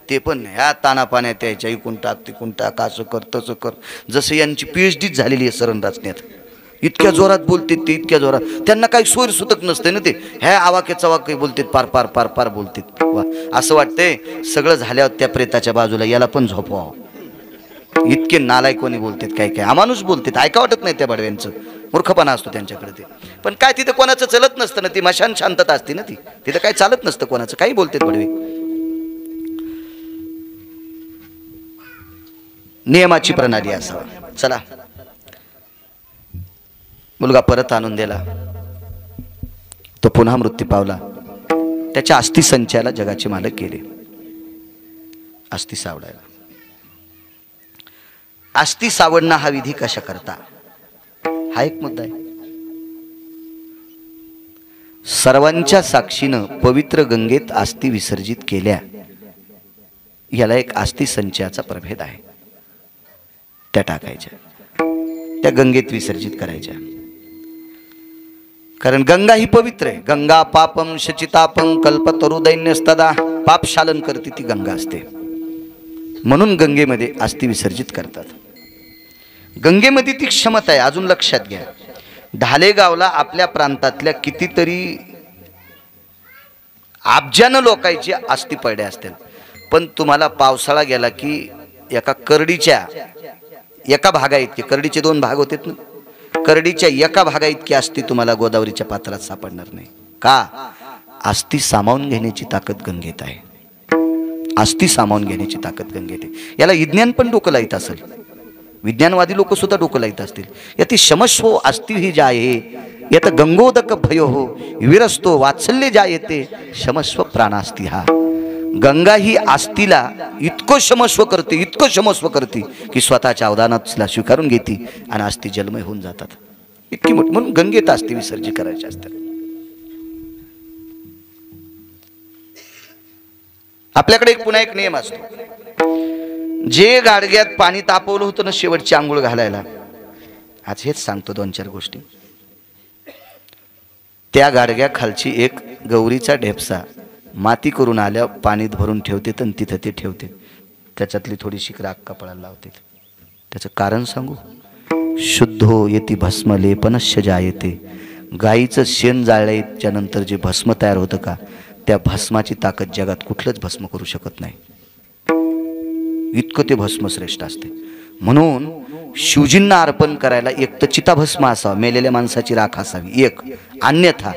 ते पण नाही. ह्या ताना पाण्यात यायच्या इकून टाक तिकून टाक, असं कर तसं कर. जसं यांची PhD झालेली आहे सरण रचण्यात, इतक्या जोरात बोलतात ते, इतक्या जोरात. त्यांना काही सोयर सुतक नसते ना, ते ह्या आवाक्याचा वाक्य बोलतात, पार पार पार पार बोलतात. वा, असं वाटतंय सगळं झाल्यावर त्या प्रेताच्या बाजूला याला पण झोपवावं. इतके नालायक कोणी बोलतात, काय काय अमानुष बोलतात, ऐका वाटत नाही त्या बडव्यांचं. मूर्खपणा असतो त्यांच्याकडे ते. पण काय तिथं कोणाचं चलत नसतं ना, ती मशान शांतता असते ना, ती तिथं काय चालत नसतं कोणाचं, काही बोलतात बडवे. नियमाची प्रणाली असावा. चला, मुलगा परत आणून दिला, तो पुन्हा मृत्यू पावला. त्याच्या अस्थि संचयाला जगाचे मालक केले. अस्थि सावडायला, अस्थि सावडणं हा विधी कशा करता, हा एक मुद्दा आहे. सर्वांच्या साक्षीनं पवित्र गंगेत अस्थि विसर्जित केल्या, याला एक अस्थि संचयाचा प्रभेद आहे. त्या टाकायच्या, त्या गंगेत विसर्जित करायच्या. कारण गंगा ही पवित्र आहे. गंगा पापम शचितापम कल्पतरु दैन्यस्तदा, पापशालन करते ती गंगा असते, म्हणून गंगेमध्ये अस्थि विसर्जित करतात. गंगेमध्ये ती क्षमता आहे. अजून लक्षात घ्या, ढालेगावला आपल्या प्रांतातल्या कितीतरी अब्जानं लोकांची अस्थि पडल्या असतील, पण तुम्हाला पावसाळा गेला की एका करडीच्या एका भागा इतके, करडीचे 2 भाग होते ना, करडीच्या एका भागा इतकी अस्थि तुम्हाला गोदावरीच्या पात्रात सापडणार नाही. का? अस्थि सामावून घेण्याची ताकद गंगेत आहे. अस्थि सामावून घेण्याची ताकद गंगेत आहे. याला विज्ञान पण डोकं लाईत असेल, विज्ञानवादी लोक सुद्धा डोकं लाईत असतील. याती क्षमस्व अस्थि ही जाये, यात गंगोदक भयो हो विरस्तो वात्सल्य जायते क्षमस्व प्राणास्ति. हा गंगा ही अस्थीला इतकं क्षमस्व करते, इतकं क्षमस्व करते की स्वतःच्या अवदानातला स्वीकारून घेते आणि अस्थि जलमय होऊन जातात. इतकी मोठी, म्हणून गंगेत अस्थि विसर्जित करायची असतात. आपल्याकडे पुन्हा एक नियम असतो. जे गाडग्यात पाणी तापवलं होतं ना शेवटची आंघोळ घालायला, आज हेच सांगतो 2-4 गोष्टी. त्या गाडग्या खालची एक गौरीचा ढेपसा माती करून आल्या पाणीत भरून ठेवते आणि तिथं ते ठेवते. त्याच्यातली थोडीशी राख कपाळाला लावते. त्याचं कारण सांगू? शुद्धो येती भस्म लेपनश्य जायते. गाईचं शेण जाळल्याच्या नंतर जे भस्म तयार होतं का, त्या भस्माची ताकद जगात कुठलंच भस्म करू शकत नाही. इतकं ते भस्म श्रेष्ठ असते. म्हणून शिवजींना अर्पण करायला एक तर चिताभस्म असावा, मेलेल्या माणसाची राख असावी एक, अन्यथा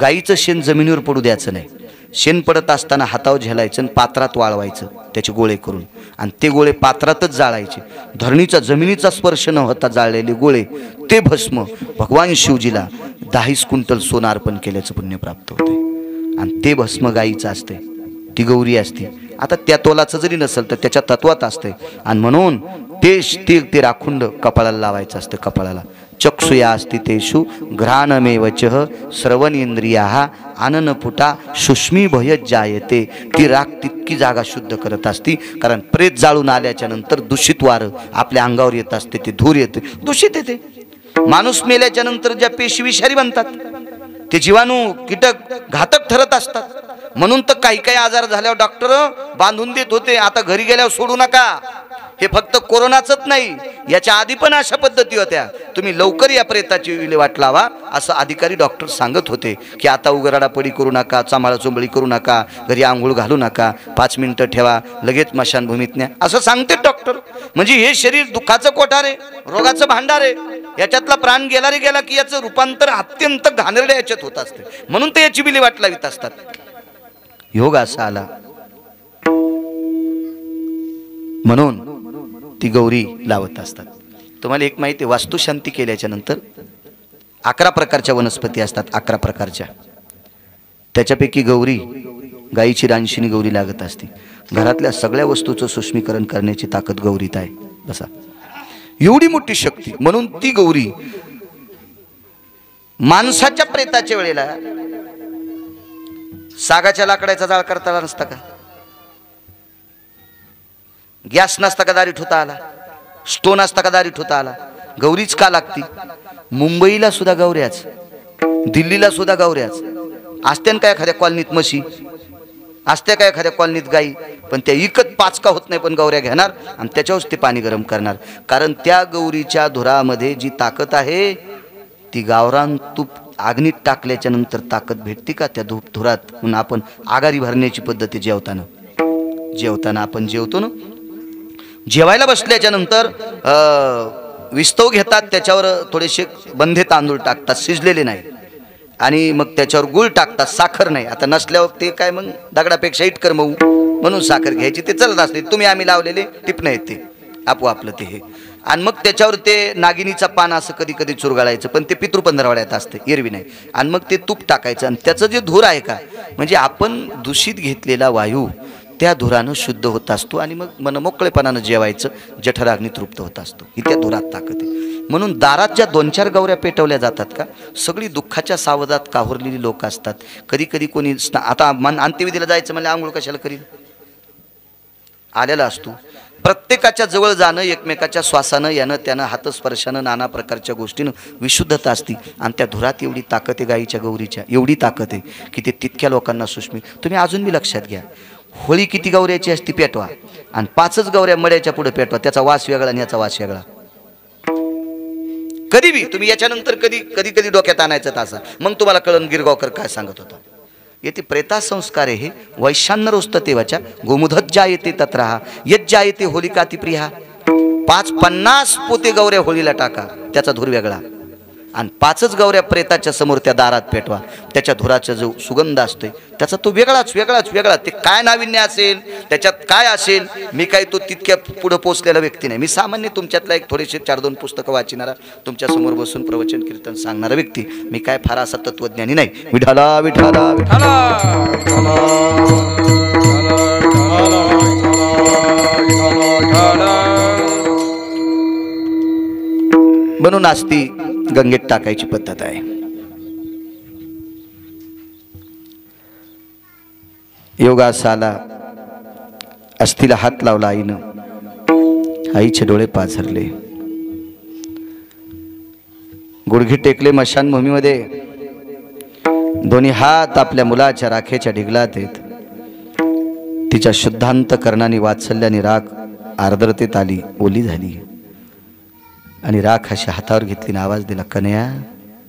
गाईचं शेण जमिनीवर पडू द्यायचं नाही. शेण पडत असताना हातावर झेलायचं आणि पात्रात वाळवायचं त्याचे गोळे करून, आणि ते गोळे पात्रातच जाळायचे. धरणीचा जमिनीचा स्पर्श न होता जाळलेले गोळे ते भस्म भगवान शिवजीला 10 क्विंटल सोनं अर्पण केल्याचं पुण्य प्राप्त होते. आणि ते भस्म गाईचं असते, ती गौरी असते. आता त्या तोलाचं जरी नसेल तर त्याच्या तत्वात असते. आणि म्हणून ते राखुंड कपाळाला लावायचं असतं. कपाळाला चक्षुया अस्ति तेषु घ्राणमेवचः श्रवणेंद्रियाः आननपुटा सुष्मी भय जायते. ती राख तितकी जागा शुद्ध करत असती. कारण प्रेत जाळून आल्याच्या नंतर दूषित वारं आपल्या अंगावर येत असते, ते धूर येते, दूषित येते. माणूस मेल्याच्या नंतर ज्या पेशी विषारी बनतात, ते जीवाणू कीटक घातक ठरत असतात. म्हणून तर काही काही आजार झाल्यावर डॉक्टर बांधून देत होते, आता घरी गेल्यावर सोडू नका. हे फक्त कोरोनाचंच नाही, याच्या आधी पण अशा पद्धती होत्या. तुम्ही लवकर या प्रेताची विल्हेवाट लावा असं अधिकारी डॉक्टर सांगत होते. की आता उगराडापडी करू नका, चांबाळाचोंबळी करू नका, घरी आंघोळ घालू नका, 5 मिनिटं ठेवा, लगेच स्मशानभूमीत न्या, असं सांगते डॉक्टर. म्हणजे हे शरीर दुःखाचं कोठार आहे, रोगाचं भांडार आहे. याच्यातला प्राण गेला रे गेला की याचं रूपांतर अत्यंत घाणेरड्या याच्यात होत असते. म्हणून ते याची विल्हेवाट लावित असतात. योग असा आला म्हणून ती गौरी लावत असतात. तुम्हाला एक माहिती आहे, वास्तुशांती केल्याच्या नंतर 11 प्रकारच्या वनस्पती असतात, 11 प्रकारच्या. त्याच्यापैकी गौरी, गाईची रांशिनी गौरी लागत असते. घरातल्या सगळ्या वस्तूचं सूक्ष्मीकरण करण्याची ताकद गौरीत आहे. बसा, एवढी मोठी शक्ती. म्हणून ती गौरी माणसाच्या प्रेताच्या वेळेला सागाच्या लाकडाचा जाळ करता आला नसता का? गॅस नसता का दारीत होता आला? स्टोन असता का दारीत होता आला? गौरीच का लागती? मुंबईला सुद्धा गौऱ्याच, दिल्लीला सुद्धा गौऱ्याच असत्या काय एखाद्या कॉलनीत म्हशी असत्या काय एखाद्या कॉलनीत गाई, पण त्या इकत पाचका होत नाही, पण गौऱ्या घेणार आणि त्याच्यावरच ते पाणी गरम करणार. कारण त्या गौरीच्या धुरामध्ये जी ताकद आहे ती गावरान तूप अग्नीत टाकल्याच्या नंतर ताकद भेटते का त्या धुरात? म्हणून आपण आगारी भरण्याची पद्धती जेवताना आपण जेवतो ना, जेवायला बसल्याच्या नंतर विस्तव घेतात, त्याच्यावर थोडेसे बंधे तांदूळ टाकतात शिजलेले नाही, आणि मग त्याच्यावर गुळ टाकतात, साखर नाही. आता नसल्यावर ते काय मग दगडापेक्षा इटकर मऊ, म्हणून साखर घ्यायची. ते चालत असते, तुम्ही आम्ही लावलेले टिपणं आहेत ते आपलं ते हे. आणि मग त्याच्यावर ते नागिनीचा पान असं कधी कधी चुरगाळायचं, पण ते पितृपंधरवाड्यात असते, एरवी नाही. आणि मग ते तूप टाकायचं, आणि त्याचं जे धूर आहे का, म्हणजे आपण दूषित घेतलेला वायू त्या धुरानं शुद्ध होत असतो, आणि मग मनमोकळेपणानं जेवायचं, जठराग्नी तृप्त होत असतो. ही त्या धुरात ताकद आहे. म्हणून दारात ज्या 2-4 गौऱ्या पेटवल्या जातात का, सगळी दुःखाच्या सावधात काहुरलेली लोक असतात. कधी कधी कोणी आता अंत्यविधीला जायचं म्हणजे आंघोळ कशाला करील, आलेला असतो. प्रत्येकाच्या जवळ जाणं, एकमेकाच्या श्वासानं यानं त्यानं हातस्पर्शानं नाना प्रकारच्या गोष्टीनं विशुद्धता असती. आणि त्या धुरात एवढी ताकद आहे गाईच्या गौरीच्या, एवढी ताकद आहे की ते तितक्या लोकांना सुष्मी. तुम्ही अजून मी लक्षात घ्या, होळी किती गौऱ्याची असती पेटवा, आणि 5च गौऱ्या मड्याच्या पुढे पेटवा, त्याचा वास वेगळा आणि याचा वास वेगळा. कधी बी तुम्ही याच्यानंतर कधी डोक्यात आणायचं तासा, मग तुम्हाला कळण गिरगावकर काय सांगत होता. येथे प्रेता संस्कार हे वैशान्य रोस्त तेवाच्या गोमुधज्जा येते तत्रहा यज्जा येते होलिका ती प्रिया. 50 पोते गौऱ्या होळीला टाका, त्याचा धूर वेगळा, आणि 5च गौऱ्या प्रेताच्या समोर त्या दारात पेटवा, त्याच्या धुराचा जो सुगंध असतोय त्याचा तो वेगळा. ते काय नाविन्य असेल, त्याच्यात काय असेल, मी काय तो तितक्या पुढे पोचलेला व्यक्ती नाही. मी सामान्य तुमच्यातला एक थोडेसे 4-2 पुस्तकं वाचणारा, तुमच्या समोर बसून प्रवचन कीर्तन सांगणारा व्यक्ती. मी काय फार असा तत्वज्ञानी नाही. विठाला विठाला विठाला म्हणून असती गंगेत टाकायची पद्धत आहे. योगासाला अस्थिला हात लावला आईनं, आईचे डोळे पाझरले, गुडघे टेकले मशानभूमीमध्ये, दोन्ही हात आपल्या मुलाच्या राखेच्या ढिगलात आहेत. तिच्या शुद्धांत कर्णाने वात्सल्याने राख आर्द्रतेत आली, ओली झाली, आणि राख अशी हातावर घेतली, आवाज दिला, कन्या,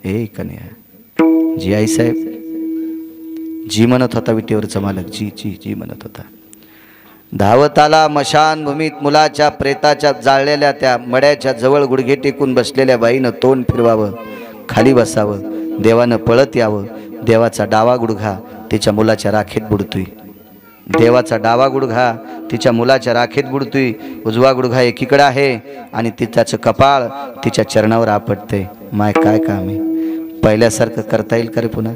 ए कन्या. जी आईसाहेब जी म्हणत होता, विटेवरचा मालक जी जी जी म्हणत होता. धावत आला मशान भूमीत, मुलाच्या प्रेताच्या जाळलेल्या त्या मड्याच्या जवळ गुडघे टेकून बसलेल्या बाईनं तोंड फिरवावं, खाली बसावं, देवानं पळत यावं. देवाचा डावा गुडघा तिच्या मुलाच्या राखेत बुडतोय, देवाचा डावा गुडघा तिच्या मुलाच्या राखेत बुडतोय, उजवा गुडघा एकीकडे आहे, आणि त्याचं कपाळ तिच्या चरणावर आपटते. माय काय काम आहे, पहिल्यासारखं करता येईल का रे पुन्हा?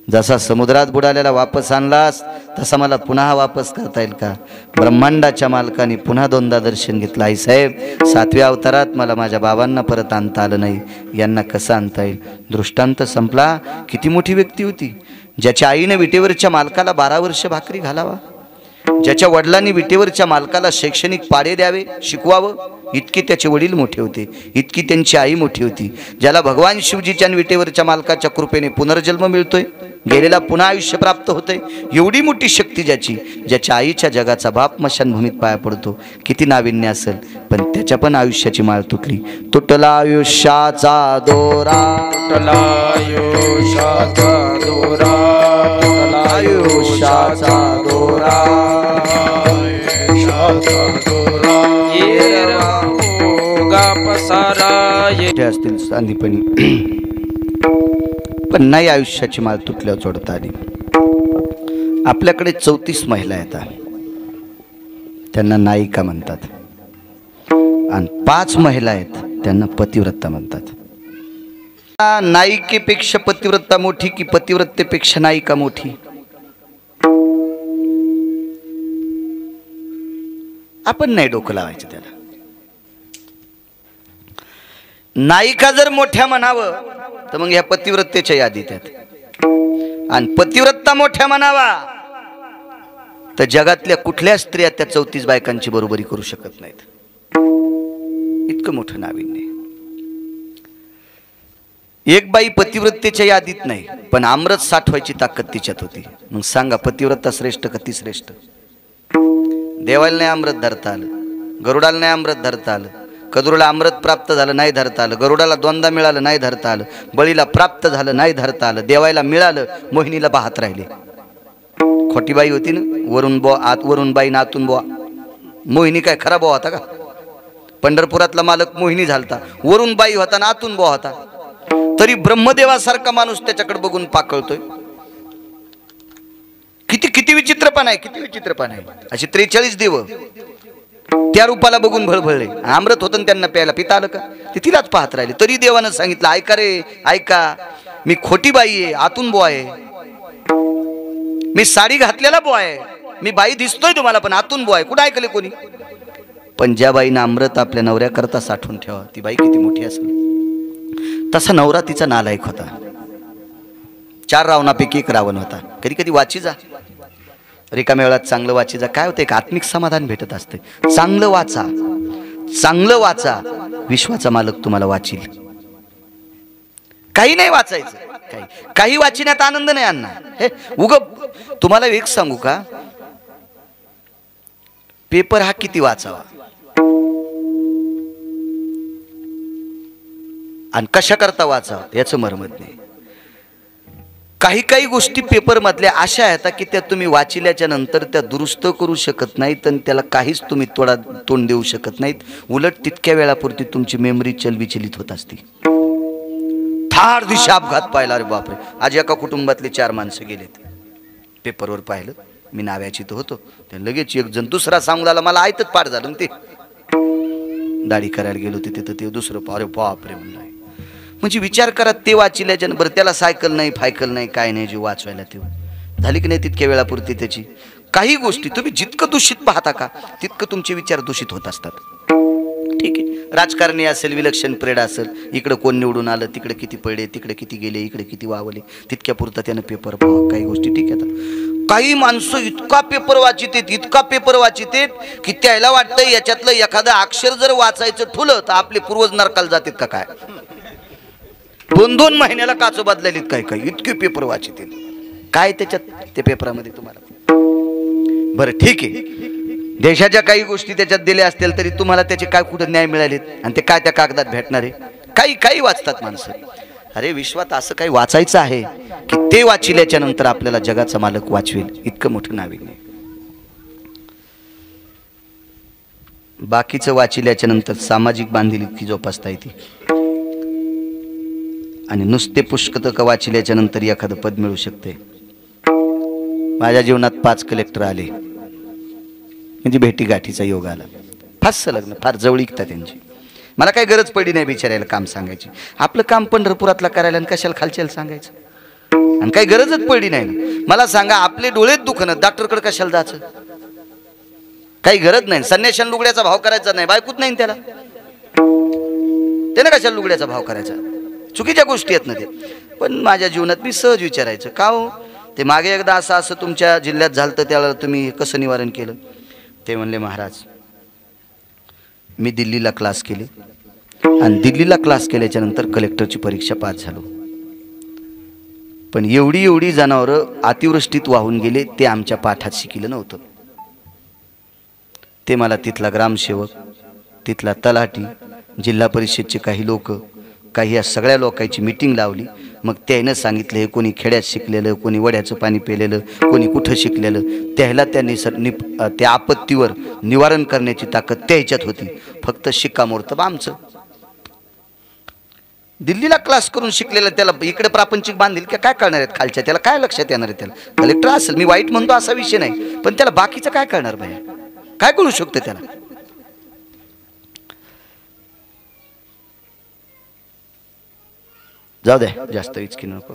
जसा समुद्रात बुडालेला वापस आणलास तसा मला पुन्हा वापस करता येईल का? ब्रह्मांडाच्या मालकाने पुन्हा 2दा दर्शन घेतलं. आई साहेब, 7व्या अवतारात मला माझ्या बाबांना परत आणता आलं नाही, यांना कसं आणता येईल? दृष्टांत संपला. किती मोठी व्यक्ती होती, ज्याच्या आईने विटेवरच्या मालकाला 12 वर्ष भाकरी घालावा, ज्याच्या वडिलांनी विटेवरच्या मालकाला शैक्षणिक पाडे द्यावे, शिकवावं, इतके त्याचे वडील मोठे होते, इतकी त्यांची आई मोठी होती. ज्याला भगवान शिवजीच्या विटेवरच्या मालकाच्या कृपेने पुनर्जन्म मिळतोय, गेलेला पुन्हा आयुष्य प्राप्त होते. एवढी मोठी शक्ती ज्याच्या आईच्या जगाचा बाप मशानभूमीत पाया पडतो. किती नाविन्य असेल, पण त्याच्या पण आयुष्याची माळ तुटली. तुटला आयुष्याचा दोरा, तुटला आयुष्याचा दोरा, तुटला आयुष्याचा दोरा, आयुष्याचा दोरा. असतील सांदीपणी, पण नाही आयुष्याची माळ तुटल्यावर जोडता आली. आपल्याकडे 34 महिला येतात, त्यांना नायिका म्हणतात, आणि 5 महिला आहेत त्यांना पतिव्रता म्हणतात. नायिकेपेक्षा पतिव्रता मोठी की पतिव्रतेपेक्षा नायिका मोठी? आपण नाही डोकं लावायचं त्याला. नायिका जर मोठ्या म्हणावं तर मग ह्या पतिव्रतेच्या यादीत आहेत, आणि पतिव्रता मोठ्या म्हणावा तर जगातल्या कुठल्या स्त्रिया त्या 34 बायकांची बरोबरी करू शकत नाहीत. इतकं मोठं नाविन्य. एक बाई पतिव्रतेच्या यादीत नाही, पण अमृत साठवायची ताकद तिच्यात होती. मग सांगा, पतिव्रता श्रेष्ठ का ती श्रेष्ठ? देवाला नाही अमृत धरता आलं, गरुडाला नाही अमृत धरता आलं, कदरूला अमृत प्राप्त झालं नाही धरता आलं, गरुडाला दोनदा मिळालं नाही धरता आलं, बळीला प्राप्त झालं नाही धरता आलं, देवायला मिळालं, मोहिनीला पाहत राहिले. खोटी बाई होती ना, वरून बो आत, वरून बाई नातून बोआ. मोहिनी काय खरा बोआ होता का? पंढरपुरातला मालक मोहिनी झालता, वरून बाई होता ना आतून बोआ होता. तरी ब्रह्मदेवासारखा माणूस त्याच्याकडे बघून पाकळतोय. किती किती विचित्रपणा आहे, किती विचित्रपणा आहे. अशी 43 देव त्या रूपाला बघून भळभळले. अमृत होतं त्यांना प्यायला, पिता आलं का? ते तिलाच पाहत राहिले. तरी देवानं सांगितलं, ऐका रे ऐका, मी खोटी बाई आहे, आतून बोआ आहे. मी साडी घातलेला बोआ आहे, मी बाई दिसतोय तुम्हाला पण आतून बोआ आहे. कुठं ऐकले कोणी? पण ज्या बाईनं अमृत आपल्या नवऱ्याकरता साठवून ठेवा, ती बाई किती मोठी असेल. तसा नवरा तिचा नालायक होता. 4 रावणापैकी 1 रावण होता. कधी कधी वाची जा, रिकाम्या वेळात चांगलं वाची जा. काय होतं, एक आत्मिक समाधान भेटत असते. चांगलं वाचा, चांगलं वाचा, विश्वाचा मालक तुम्हाला वाचील. काही नाही वाचायचं, काही वाचण्यात आनंद नाही आणणार. हे उग तुम्हाला एक सांगू का, पेपर हा किती वाचावा आणि कशा करता वाचावा याचं मर्मत नाही. काही काही गोष्टी पेपर मधल्या अशा आहेत की त्या तुम्ही वाचिल्याच्या नंतर त्या दुरुस्त करू शकत नाहीत आणि त्याला काहीच तुम्ही तोंड देऊ शकत नाहीत. उलट तितक्या वेळापुरती तुमची मेमरी चलविचलित होत असते. फार दिशा अपघात पाहिला, रे बापरे. आज एका कुटुंबातले 4 माणसं गेलेत. पेपरवर पाहिलं, मी नाव्याची तर होतो, ते लगेच एक जण दुसरा सांगू लागला, मला आयतच पार झालं. ते दाढी करायला गेलो तिथे, ते दुसरं पारे बापरे म्हणलं. म्हणजे विचार करा, ते वाचिल्याच्या बरं त्याला सायकल नाही, फायकल नाही, काय नाही, जे वाचवायला ते झाली की नाही तितक्या वेळापुरती त्याची. काही गोष्टी तुम्ही जितकं दूषित पाहता का तितकं तुमचे विचार दूषित होत असतात. ठीक आहे, राजकारणी असेल, विलक्षण प्रेड असेल, इकडं कोण निवडून आलं, तिकडे किती पडले, तिकडे किती गेले, इकडे किती वावले, तितक्या पुरता त्यानं पेपर पाहा. काही गोष्टी ठीक आहेत. काही माणसं इतका पेपर वाचित, इतका पेपर वाचित की त्याला वाटतं याच्यातलं एखादं अक्षर जर वाचायचं ठुलं तर आपले पूर्वज नरकाला जातात का काय. 2-2 महिन्याला काच बदलेलीत काही काही, इतके पेपर वाचित. काय त्याच्यात त्या पेपरामध्ये तुम्हाला? बरं ठीक आहे, देशाच्या काही गोष्टी त्याच्यात दिल्या असतील तरी तुम्हाला त्याचे काय कुठं न्याय मिळालेत आणि ते काय त्या कागदात भेटणार आहे? काही काही वाचतात माणसं. अरे विश्वात असं काही वाचायचं आहे की ते वाचिल्याच्या नंतर आपल्याला जगाचा मालक वाचवेल. इतकं मोठं नाविन्य. बाकीचं वाचिल्याच्या नंतर सामाजिक बांधिलकी जोपासता येते आणि नुसते पुष्कतक वाचिल्याच्या नंतर एखादं पद मिळू शकते. माझ्या जीवनात 5 कलेक्टर आले, म्हणजे भेटी गाठीचा योग आला. फारच लग्न, फार जवळीकता त्यांची. मला काही गरज पडली नाही बिचारायला काम सांगायची. आपलं काम पंढरपुरातला करायला आणि कशाला खालच्याला सांगायचं. आणि काही गरजच पडली नाही. मला सांगा, आपले डोळेच दुखणं, डॉक्टरकडे कशाला जायचं? काही गरज नाही. संन्याशान लुगड्याचा भाव करायचा नाही, बायकोच नाही त्याला, त्याने कशाला लुगड्याचा भाव करायचा? चुकीच्या गोष्टी आहेत ना ते. पण माझ्या जीवनात मी सहज विचारायचं, का हो ते मागे एकदा असं तुमच्या जिल्ह्यात झालं तर त्याला तुम्ही कसं निवारण केलं? ते म्हणले, महाराज मी दिल्लीला क्लास केले आणि दिल्लीला क्लास केल्याच्या नंतर कलेक्टरची परीक्षा पास झालो. पण एवढी जनावरं अतिवृष्टीत वाहून गेले, ते आमच्या पाठात शिकलं नव्हतं. ते मला तिथला ग्रामसेवक, तिथला तलाठी, जिल्हा परिषदचे काही लोक, काही या सगळ्या लोकांची मीटिंग लावली. मग त्यानं सांगितलं, हे कोणी खेड्यात शिकलेलं, कोणी वड्याचं पाणी पेलेलं, कोणी कुठं शिकलेलं, त्याला त्यांनी त्या आपत्तीवर निवारण करण्याची ताकद त्याच्यात होती. फक्त शिक्कामोर्तब आमचं. दिल्लीला क्लास करून शिकलेलं त्याला इकडे प्रापंचिक बांधील की काय कळणार आहेत खालच्या, त्याला काय लक्षात येणार आहे? त्याला कलेक्टर असेल, मी वाईट म्हणतो असा विषय नाही, पण त्याला बाकीचं काय कळणार बाया? काय कळू शकतं त्याला? जाऊ दे, जास्त इचकी नको.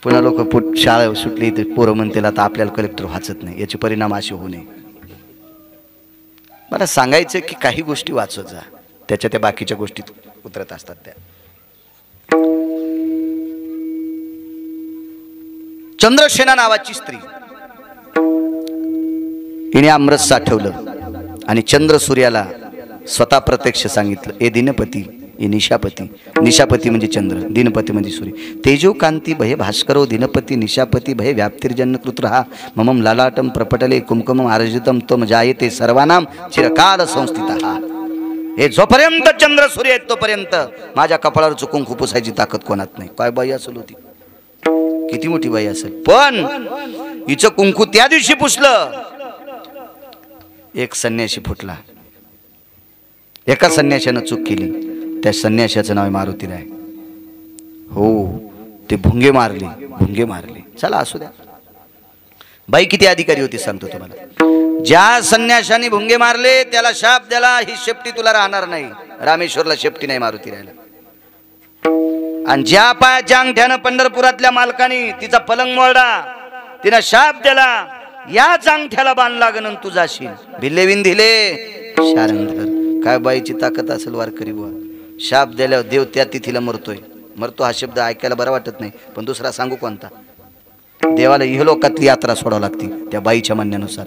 पुन्हा लोक शाळा सुटली तर पोरं म्हणतील आता आपल्याला कलेक्टर वाचत नाही. याचे परिणाम असे होऊ नये. मला सांगायचं की काही गोष्टी वाचत जा, त्याच्या त्या बाकीच्या गोष्टीत उतरत असतात त्या. चंद्रसेना नावाची स्त्री, हिने अमृत साठवलं आणि चंद्र सूर्याला स्वतः प्रत्यक्ष सांगितलं, ए दिनपती, ए निशापती. निशापती म्हणजे चंद्र, दिनपती म्हणजे सूर्य. तेजो कांती भय भास्करो दिनपती निशापती भय व्याप्तिर्जन्य कृत्रहा ममम लालाटम प्रपटले कुमकुमम आर्जितम तम जायते सर्वानाम चिरकाल संस्थितः. हे जोपर्यंत चंद्र सूर्य आहेत तोपर्यंत माझ्या कपाळावर चुकून खुपसायची ताकद कोणात नाही. काय बाई असेल होती, किती मोठी बाई असेल, पण हिचं कुंकू त्या दिवशी पुसलं, एक संन्याशी फुटला. एका संन्याशानं चूक केली, त्या संन्याशाचं नाव मारुतीराय. हो, ते भुंगे मारले. चला असू द्या. बाई किती अधिकारी होती सांगतो तुम्हाला. ज्या संन्याशाने भुंगे मारले त्याला शाप द्याला, ही शेपटी तुला राहणार नाही. रामेश्वरला शेपटी नाही मारुतीरायला. आणि ज्या पायाच्या अंगठ्यानं पंढरपुरातल्या मालकाने तिचा पलंग मोडला, तिनं शाप दिला, याच अंगठ्याला बाण लागन तू जाशील. भिल्लेविन दिले शारंधर. काय बाईची ताकद असेल वारकरी बुवा. शाप दिल्यावर देव त्या तिथीला मरतो हा शब्द ऐकायला बरा वाटत नाही, पण दुसरा सांगू कोणता. देवाला इहलोकातली यात्रा सोडावं लागते त्या बाईच्या म्हणण्यानुसार.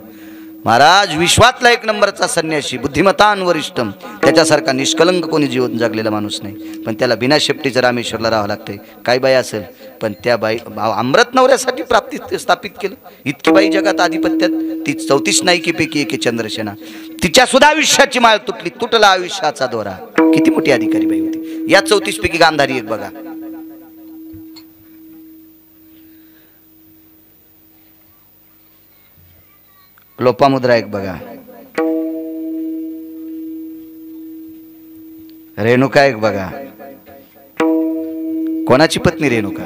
महाराज विश्वातला एक नंबरचा संन्यासी, बुद्धिमतान वरिष्ठम, त्याच्यासारखा निष्कलंक कोणी जीवन जगलेला माणूस नाही, पण त्याला बिना शेपटीचं रामेश्वरला राहावं लागतंय. काय बाई असेल, पण त्या बाई अमृत नवऱ्यासाठी प्राप्ती स्थापित केलं. इतकी बाई जगात आधिपत्यात. ती 34 नायकीपैकी एक चंद्रसेना. तिच्या सुद्धा आयुष्याची माळ तुटली, तुटला आयुष्याचा दोरा. किती मोठी अधिकारी बाई होती. या 34 पैकी गांधारी एक बघा. लोपामुद्रा एक बघा. रेणुका एक बघा. कोणाची पत्नी रेणुका?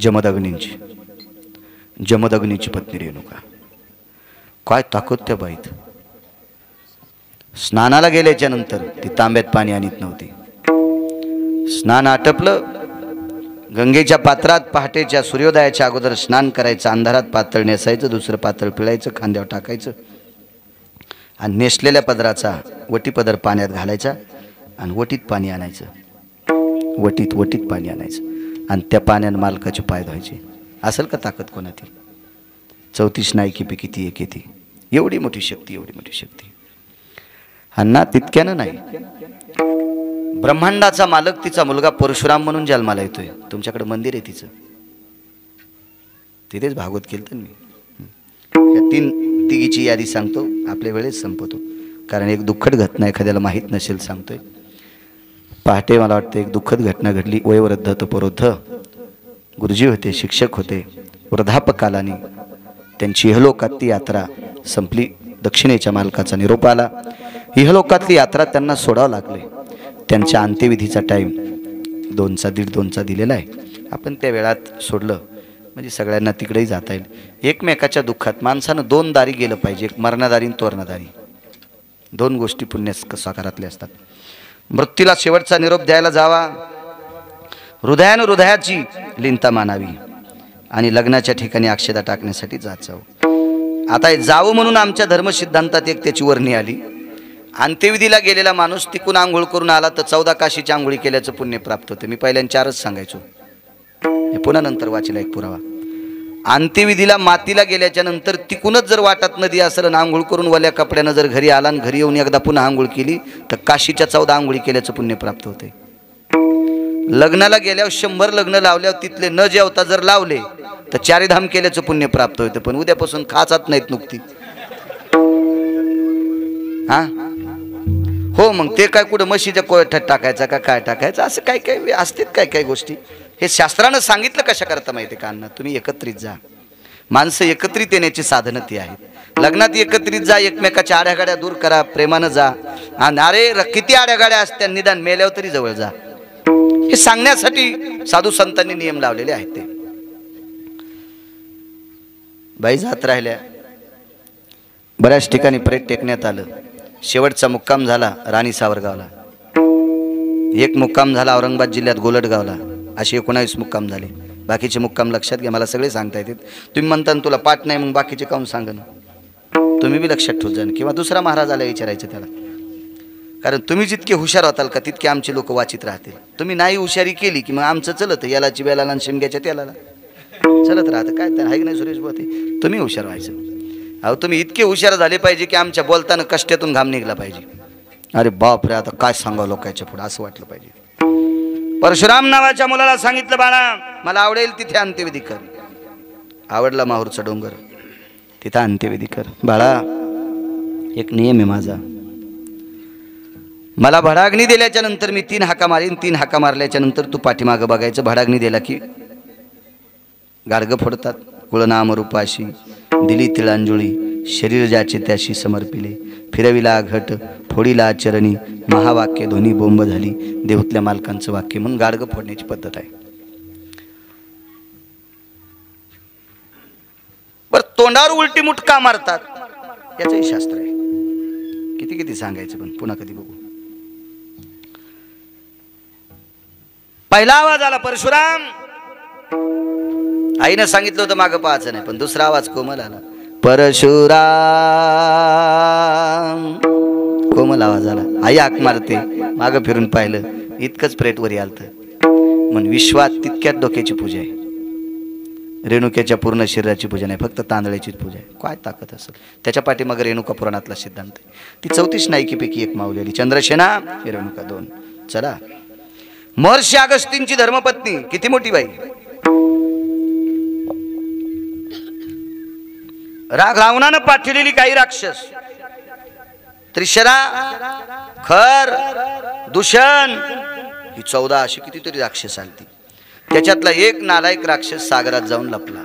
जमदग्नीची पत्नी रेणुका. काय ताकद त्या बाईत. स्नानाला गेल्याच्या नंतर ती तांब्यात पाणी आणत नव्हती. स्नान आटपलं, गंगेच्या पात्रात पहाटेच्या सूर्योदयाच्या अगोदर स्नान करायचं, अंधारात पातळ नेसायचं, दुसरं पातळ पिळायचं, खांद्यावर टाकायचं आणि नेसलेल्या पदराचा वटी पदर पाण्यात घालायचा आणि वटीत पाणी आणायचं. वटीत पाणी आणायचं आणि त्या पाण्यानं मालकाचे पाय धुवायचे. असेल का ताकद कोणाची? 34 नायकीपैकी ती एक येते. एवढी मोठी शक्ती. अण्णा तितक्यानं नाही. ब्रह्मांडाचा मालक तिचा मुलगा परशुराम म्हणून जन्माला येतोय. तुमच्याकडे मंदिर आहे तिचं, तिथेच भागवत केलं तर मी. या 3 तिघीची यादी सांगतो, आपल्या वेळेस संपवतो, कारण एक दुःखद घटना एखाद्याला माहीत नसेल सांगतोय. पहाटे मला वाटतं एक दुःखद घटना घडली. वयोवृद्ध तपोवृद्ध गुरुजी होते, शिक्षक होते. वृद्धापकालाने त्यांची इहलोकातली यात्रा संपली. दक्षिणेच्या मालकाचा निरोप आला. इहलोकातली यात्रा त्यांना सोडावं लागले. त्यांच्या अंत्यविधीचा टाईम 1:30 दिलेला आहे. आपण त्या वेळात सोडलं म्हणजे सगळ्यांना तिकडेही जाता येईल. एकमेकाच्या दुःखात माणसानं 2 दारी गेलं पाहिजे, एक मरणादारी आणि तोरणादारी. 2 गोष्टी पुण्य साकारातल्या असतात. मृत्यूला शेवटचा निरोप द्यायला जावा, हृदयानं हृदयाची लिंता मानावी आणि लग्नाच्या ठिकाणी अक्षता टाकण्यासाठी जावं. आता जावं म्हणून आमच्या धर्मसिद्धांतात एक त्याची वर्णी आली. अंत्यविधीला गेलेला माणूस तिकून आंघोळ करून आला तर 14 काशीची आंघोळी केल्याचं पुण्य प्राप्त होतं. मी पहिल्यांदा 4च सांगायचो, हे पुन्हा नंतर वाचला एक पुरावा. अंत्यविधीला मातीला गेल्याच्या नंतर तिकूनच जर वाटात नदी असेल, आंघोळ करून वल्या कपड्यानं जर घरी आला आणि घरी येऊन एकदा पुन्हा आंघोळ केली तर काशीच्या 14 आंघोळी केल्याचं पुण्य प्राप्त होते. लग्नाला गेल्यावर 100 लग्न लावल्यावर तिथले न जेवता जर लावले तर 4 धाम केल्याचं पुण्य प्राप्त होतं. पण उद्यापासून खाचात नाहीत नुकती. हा हो, मग ते काय कुठं म्हशीच्या कोयठ्यात टाकायचा का काय टाकायचं, असं काय काय असतात काय गोष्टी. हे शास्त्रानं सांगितलं कशा करता माहिती का अण्णा? तुम्ही एकत्रित जा. माणसं एकत्रित येण्याची साधनं ती आहेत. लग्नात एकत्रित जा, एकमेकाच्या आड्यागाड्या दूर करा, प्रेमानं जा. आणि अरे किती आड्यागाड्या असत्या, निदान मेल्यावर तरी जवळ जा. हे सांगण्यासाठी साधू संतांनी नियम लावलेले आहेत. ते बाई जात राहिल्या, बऱ्याच ठिकाणी प्रेत टेकण्यात आलं. शेवटचा मुक्काम झाला राणी सावरगावला, एक मुक्काम झाला औरंगाबाद जिल्ह्यात गोलटगावला. असे 19 मुक्काम झाले. बाकीचे मुक्काम लक्षात घ्या, मला सगळे सांगता येतात. तुम्ही म्हणता तुला पाठ नाही, मग बाकीचे काऊन सांगा ना. तुम्ही बी लक्षात ठेवत जा, किंवा दुसरा महाराज आला विचारायचं त्याला. कारण तुम्ही जितके हुशार होताल का तितके आमचे लोक वाचित राहतील. तुम्ही नाही हुशारी केली की मग आमचं चलत यालाची बेलाला आणि शिमग्याच्या तेलाला चलत राहतं. काय तर आहे की नाही सुरेश भाऊ? ते तुम्ही हुशार व्हायचं. अहो तुम्ही इतके हुशार झाले पाहिजे की आमच्या बोलताना कष्टातून घाम निघला पाहिजे. अरे बाप रे, आता काय सांगावं लोकांच्या पुढे असं वाटलं पाहिजे. परशुराम नावाच्या मुलाला सांगितलं, बाळा मला आवडेल तिथे अंत्यविधी कर. आवडला माहूरचा डोंगर, तिथं अंत्यविधी कर. बाळा एक नियम आहे माझा, मला भडाग्नी दिल्याच्या नंतर मी 3 हाका मारीन. 3 हाका मारल्याच्या नंतर तू पाठीमागं बघायचं. भडाग्नी दिला की गाडगं फोडतात. कुळनाम रूपाशी दिली तिळांजुळी, शरीर ज्याचे त्याशी समर्पिले. फिरविला घट फोडीला चरणी, महावाक्य ध्वनी बोंब झाली. देहूतल्या मालकांचं वाक्य. म्हणून गाडगं फोडण्याची पद्धत आहे. बरं तोंडावर उलटी मुठ का मारतात याचंही शास्त्र आहे. किती किती सांगायचं पण पुन्हा कधी बघू. पहिला आवाज आला परशुराम. आईनं सांगितलं होतं मागं पाहायचं नाही, पण दुसरा आवाज कोमल आला. परशुराम कोमल आवाज आला. आई हाक मारते. मागं फिरून पाहिलं, इतकंच प्रेटवरी आलतं. म्हणून विश्वात तितक्यात डोक्याची पूजा आहे. रेणुकेच्या पूर्ण शरीराची पूजा नाही, फक्त तांदळाचीच पूजा आहे. काय ताकद असेल त्याच्या पाठीमागे रेणुका पुराणातला सिद्धांत आहे. ती 34 नायकीपैकी एक माऊली. चंद्रसेना रेणुका 2. चला, महर्षी अगस्तींची धर्मपत्नी किती मोठी बाई. रावणानं पाठवलेली काही राक्षस, त्रिशरा, खर, दूषण, ही 14 अशी कितीतरी राक्षस आलती. त्याच्यातला एक नालायक राक्षस सागरात जाऊन लपला.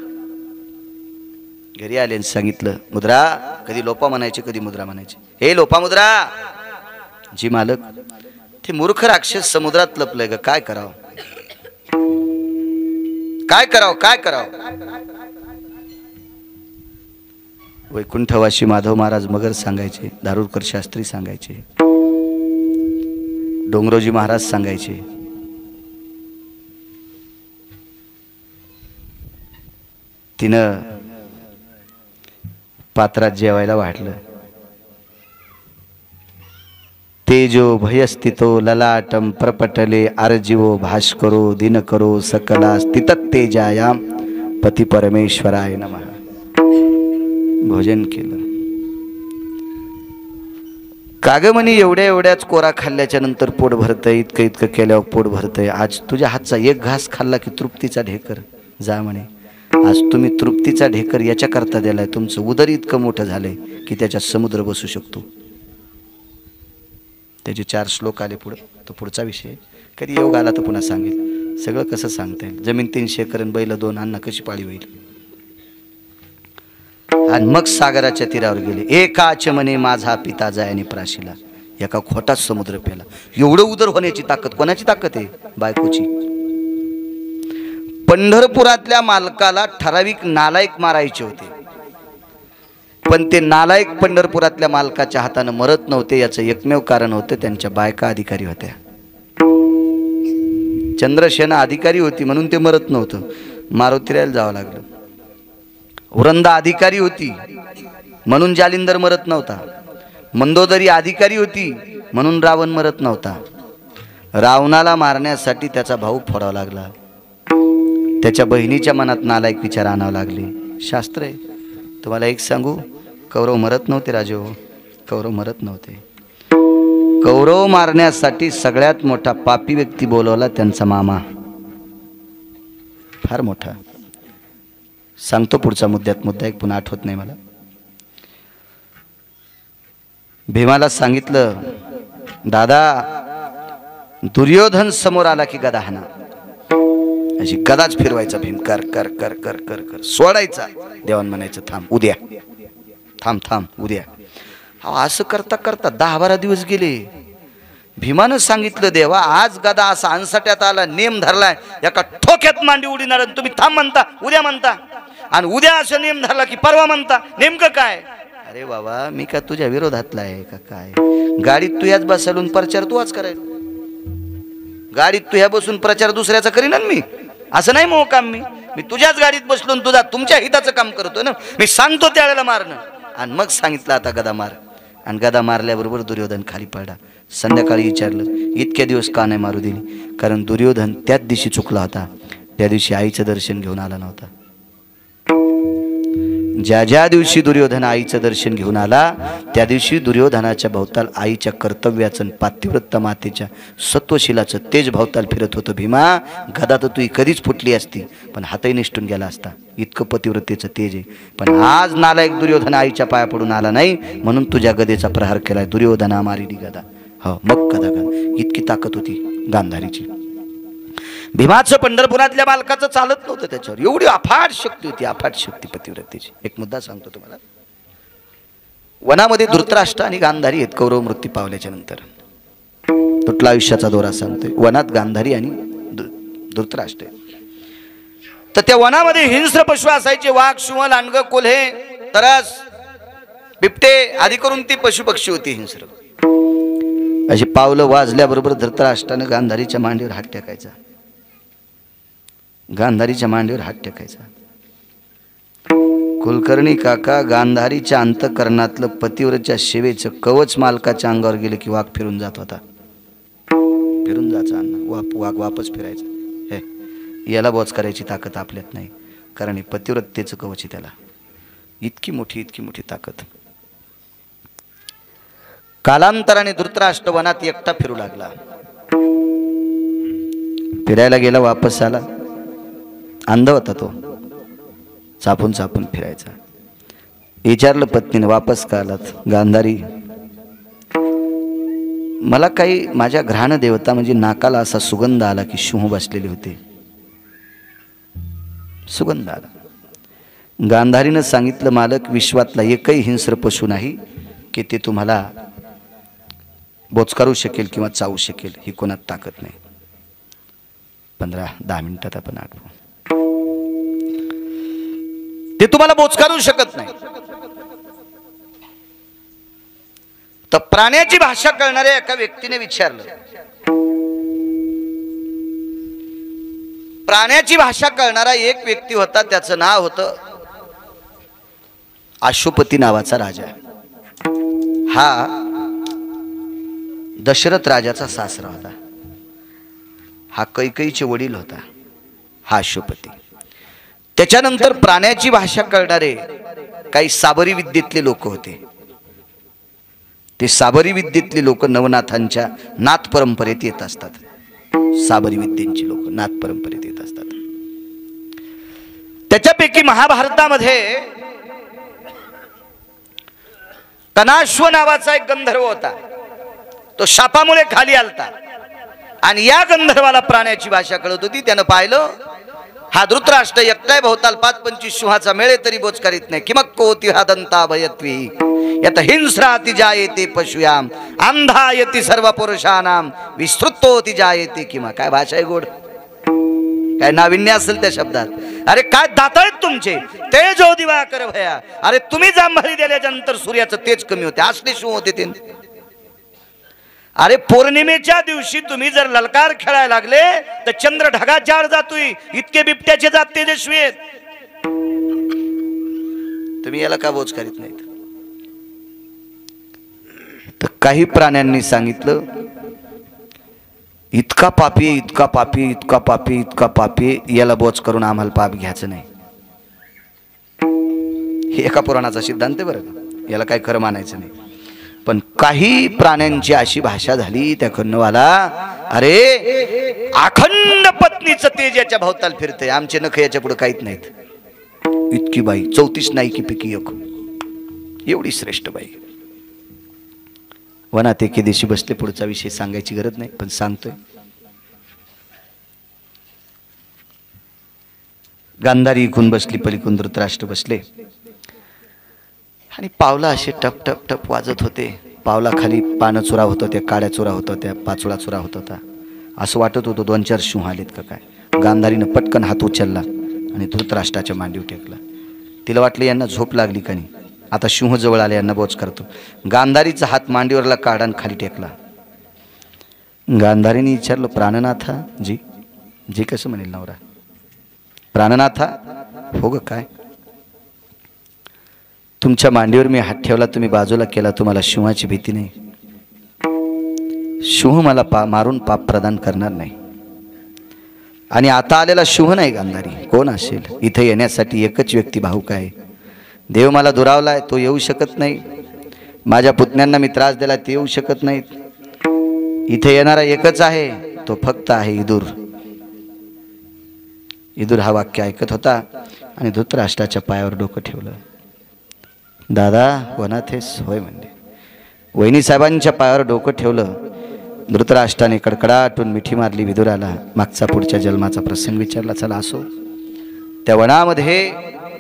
घरी आले सांगितलं, मुद्रा, कधी लोपा म्हणायचे कधी मुद्रा म्हणायचे. हे लोपा मुद्रा. जी मालक. ते मूर्ख राक्षस समुद्रात लपलंय ग, काय करावं काय करावं काय करावं. वैकुंठवासी माधव महाराज मगर सांगायचे, दारुरकर शास्त्री सांगायचे, डोंगरोजी महाराज सांगायचे. तिनं पात्रात जेवायला वाढलं. तेजो भयस्थितो ललाटम प्रपटले आरजीवो भास्करो दिनकरो सकला स्थिततेजायाम पती परमेश्वराय नमः. भोजन केलं. कागमणी एवढ्या एवढ्याच कोरा खाल्ल्याच्या नंतर पोट भरतंय. इतकं इतकं केल्यावर पोट भरतंय. आज तुझ्या हातचा एक घास खाल्ला की तृप्तीचा ढेकर जा म्हणे. आज तुम्ही तृप्तीचा ढेकर याच्या करता दिलाय. तुमचं उदर इतकं मोठं झालंय की त्याच्यात समुद्र बसू शकतो. त्याचे 4 श्लोक आले पुढे. तो पुढचा विषय कधी योग आला तर पुन्हा सांगेल. सगळं कसं सांगता येईल. जमीन 300 एकर, बैल 2, अण्णा कशी पाळी होईल. आणि मग सागराच्या तीरावर गेले. एकाच म्हणे माझा पिता जायाने प्राशीला. एका खोटाच समुद्र पेला. एवढं उदर होण्याची ताकद कोणाची ताकद आहे? बायकोची. पंढरपुरातल्या मालकाला ठराविक नालायक मारायचे होते, पण ते नालायक पंढरपुरातल्या मालकाच्या हाताने मरत नव्हते. याचं एकमेव कारण होतं त्यांच्या बायका अधिकारी होत्या. चंद्रसेना अधिकारी होती म्हणून ते मरत नव्हतं. मारुतीरायला जावं लागलं. वृंदा अधिकारी होती म्हणून जालिंदर मरत नव्हता. मंदोदरी अधिकारी होती म्हणून रावण मरत नव्हता. रावणाला मारण्यासाठी त्याचा भाऊ फोडावा लागला. त्याच्या बहिणीच्या मनात नालायक विचार आणावं लागले. शास्त्र आहे. तुम्हाला एक सांगू, कौरव मरत नव्हते राजे हो. कौरव मरत नव्हते. कौरव मारण्यासाठी सगळ्यात मोठा पापी व्यक्ती बोलवला त्यांचा मामा. फार मोठा. सांगतो पुढचा मुद्दा एक पुन्हा आठवत नाही मला. भीमाला सांगितलं, दादा दुर्योधन समोर आला की गदा हाना. अशी गदाच फिरवायचा भीम. कर कर कर कर कर कर सोडायचा. देवान म्हणायचं थांब उद्या, थांब थांब उद्या. असं करता करता 10-12 दिवस गेले. भीमानं सांगितलं, देवा आज गदा असा अन्साट्यात आला, नेम धरलाय, एका ठोक्यात मांडी उडीणार. तुम्ही थांब म्हणता, उद्या म्हणता, आणि उद्या असं नेम धरला की परवा म्हणता. नेमकं काय? अरे बाबा मी का तुझ्या विरोधातला आहे का काय? गाडीत तू याच बसवून प्रचार तू आज करायला. गाडीत तू ह्या बसून प्रचार दुसऱ्याचा करीन मी. असं नाही मग काम. मी तुझ्याच गाडीत बसलो तुझा तुमच्या हिताचं काम करतोय ना. मी सांगतो त्यावेळेला मारणं. आणि मग सांगितलं आता गदा मार. आणि गदा मारल्याबरोबर दुर्योधन खाली पडला. संध्याकाळी विचारलं, इतक्या दिवस का नाही मारू दिली? कारण दुर्योधन त्याच दिवशी चुकला होता, त्या दिवशी आईचं दर्शन घेऊन आला नव्हता. ज्या ज्या दिवशी दुर्योधन आईचं दर्शन घेऊन आला त्या दिवशी दुर्योधनाच्या भोवताल आईच्या कर्तव्याचं पातिव्रत्य मातेच्या सत्वशिलाचं तेज भोवताल फिरत होतं. भीमा, गदा तर तू कधीच फुटली असती, पण हातही निष्ठून गेला असता. इतकं पतिव्रतेचं तेज आहे. पण आज नालायक दुर्योधन आईच्या पाया पडून आला नाही म्हणून तुझ्या गदेचा प्रहार केलाय. दुर्योधना मारिली गदा. हो, मग गदा इतकी ताकद होती गांधारीची. भीमाचं पंढरपुरातल्या बालकाचं चालत नव्हतं त्याच्यावर, एवढी अफाट शक्ती होती, अफाट शक्ती पतिव्रतेची. एक मुद्दा सांगतो तुम्हाला. वनामध्ये धृतराष्ट्र आणि गांधारी आहेत कौरव मृत्यू पावल्याच्या नंतर. तुटला आयुष्याचा दोरा सांगतोय. वनात गांधारी आणि धृतराष्ट्र. तर त्या वनामध्ये हिंस्र पशु असायचे. वाघ, सिंह, लांडग, कोल्हे, तरस, बिबटे आदी करून ती पशुपक्षी होती हिंस्र. अशी पावलं वाजल्याबरोबर धृतराष्ट्रानं गांधारीच्या मांडीवर हात टेकायचा. गांधारीच्या मांडीवर हात टेकायचा. कुलकर्णी काका, गांधारीच्या अंतःकरणातलं पतिव्रतेच्या सेवेचं कवच मालकाच्या अंगावर गेलं की वाघ फिरून जात होता. फिरून जायचा अण्णा, वाघ वापस फिरायचा. हे याला बोच करायची ताकद आपल्यात नाही, कारण हे पतिव्रतेचं कवच आहे त्याला. इतकी मोठी ताकद. कालांतराने धृतराष्ट्र वनात एकटा फिरू लागला. फिरायला गेला, वापस आला. अंध होता तो, चापून चापून फिरायचा. विचारलं पत्नीने, वापस का आलात? गांधारी, मला काही माझ्या घ्राण देवता म्हणजे नाकाला असा सुगंध आला की सिंह बसलेले होते. सुगंध आला. गांधारीनं सांगितलं, मालक, विश्वातला एकही हिंस्र पशु नाही की ते तुम्हाला बोचकारू शकेल किंवा चावू शकेल. ही कोणात ताकद नाही. 15-10 मिनिटात आपण आठवू. ते तुम्हाला बोचकारू शकत नाही. तर प्राण्याची भाषा कळणाऱ्या एका व्यक्तीने विचारलं. प्राण्याची भाषा कळणारा एक व्यक्ती होता, त्याचं नाव होतं अश्वपती नावाचा राजा. हा दशरथ राजाचा सासरा होता. हा कैकेयीचे वडील होता, हा अश्वपती. त्याच्यानंतर प्राण्याची भाषा कळणारे काही साबरी विद्येतले लोक होते. ते साबरी विद्येतले लोक नवनाथांच्या नाथ परंपरेत येत असतात. साबरी विद्येची लोक नाथ परंपरेत येत असतात. त्याच्यापैकी महाभारतामध्ये तनाश्व नावाचा एक गंधर्व होता. तो शापामुळे खाली आलता आणि या गंधर्वाला प्राण्याची भाषा कळत होती. त्यानं पाहिलं, हा धृतराष्ट्र एकटाय भोवताल 5-25 सिंहाचा मेळे तरी बोच करीत नाही. किमक्कोति हा दंता भयत्वी यत हिंस्राति जायते पशुयाम अंधायति सर्व पुरुषानाम विस्तृतोति जायते. किमा काय भाषा आहे गोड, काय नाविन्य असेल त्या शब्दात. अरे काय दात आहेत तुमचे. तेजो दिवाकर भया. अरे तुम्ही जांभळी दिल्याच्या नंतर सूर्याचं तेज कमी होते. असले शिव होते ते. अरे पौर्णिमेच्या दिवशी तुम्ही जर ललकार खेळायला लागले तर चंद्र ढगात जाड जातोय. इतके बिबट्याचे जात तेजस्वी आहेत. तुम्ही याला का बोच करीत नाहीत? तर काही प्राण्यांनी सांगितलं, इतका पापी, इतका पापी, इतका पापी, इतका पापी, याला बोच करून आम्हाला पाप घ्यायचं नाही. हे एका पुराणाचा सिद्धांत आहे बरं का, याला काय खरं मानायचं नाही. पण काही प्राण्यांची अशी भाषा झाली त्या कर्णवाला, अरे अखंड पत्नीचं तेज याच्या भोवताल फिरते, आमचे नख याच्या पुढे काहीच नाहीत. इतकी बाई 34 नायकी पैकी एक, एवढी श्रेष्ठ बाई. वनात एके दिवशी बसले. पुढचा विषय सांगायची गरज नाही पण सांगतोय. गांधारी इकून बसली, पलीकडून धृतराष्ट्र बसले आणि पावला असे टप टप टप वाजत होते. पावला खाली पानं चुरा होत होत्या, काड्या चुरा होत होत्या, पाचोळा चुरा होत होता. असं वाटत होतं 2-4 सिंह आलेत का काय. गांधारीनं पटकन हात उचलला आणि धृतराष्ट्राच्या मांडीवर टेकला. तिला वाटलं यांना झोप लागली का नाही, आता सिंह जवळ आले, यांना बोच करतो. गांधारीचा हात मांडीवरला काढा आणि खाली टेकला. गांधारीने विचारलं, प्राणनाथा जी? जी कसं म्हणेल नवरा? प्राणनाथा, हो ग काय? तुमच्या मांडीवर मी हात ठेवला, तुम्ही बाजूला केला, तुम्हाला शिवाची भीती नाही. शिव मला मारून पाप प्रदान करणार नाही. आणि आता आलेला शिव नाही गांधारी, कोण असेल? इथे येण्यासाठी एकच व्यक्ती भाऊक आहे. देव मला दुरावलाय, तो येऊ शकत नाही. माझ्या पुतण्यांना मी त्रास दिला, ते येऊ शकत नाहीत. इथे येणारा एकच आहे, तो फक्त आहे इदूर. इदूर हा वाक्य ऐकत होता आणि धृतराष्ट्राच्या पायावर डोकं ठेवलं. दादा वनाथेस? होय म्हणले. वहिनी साहेबांच्या पायावर डोकं ठेवलं. धृतराष्ट्राने कडकडाटून मिठी मारली विदुराला. मागचा पुढच्या जन्माचा प्रसंग विचारला. चला असो. त्या वनामध्ये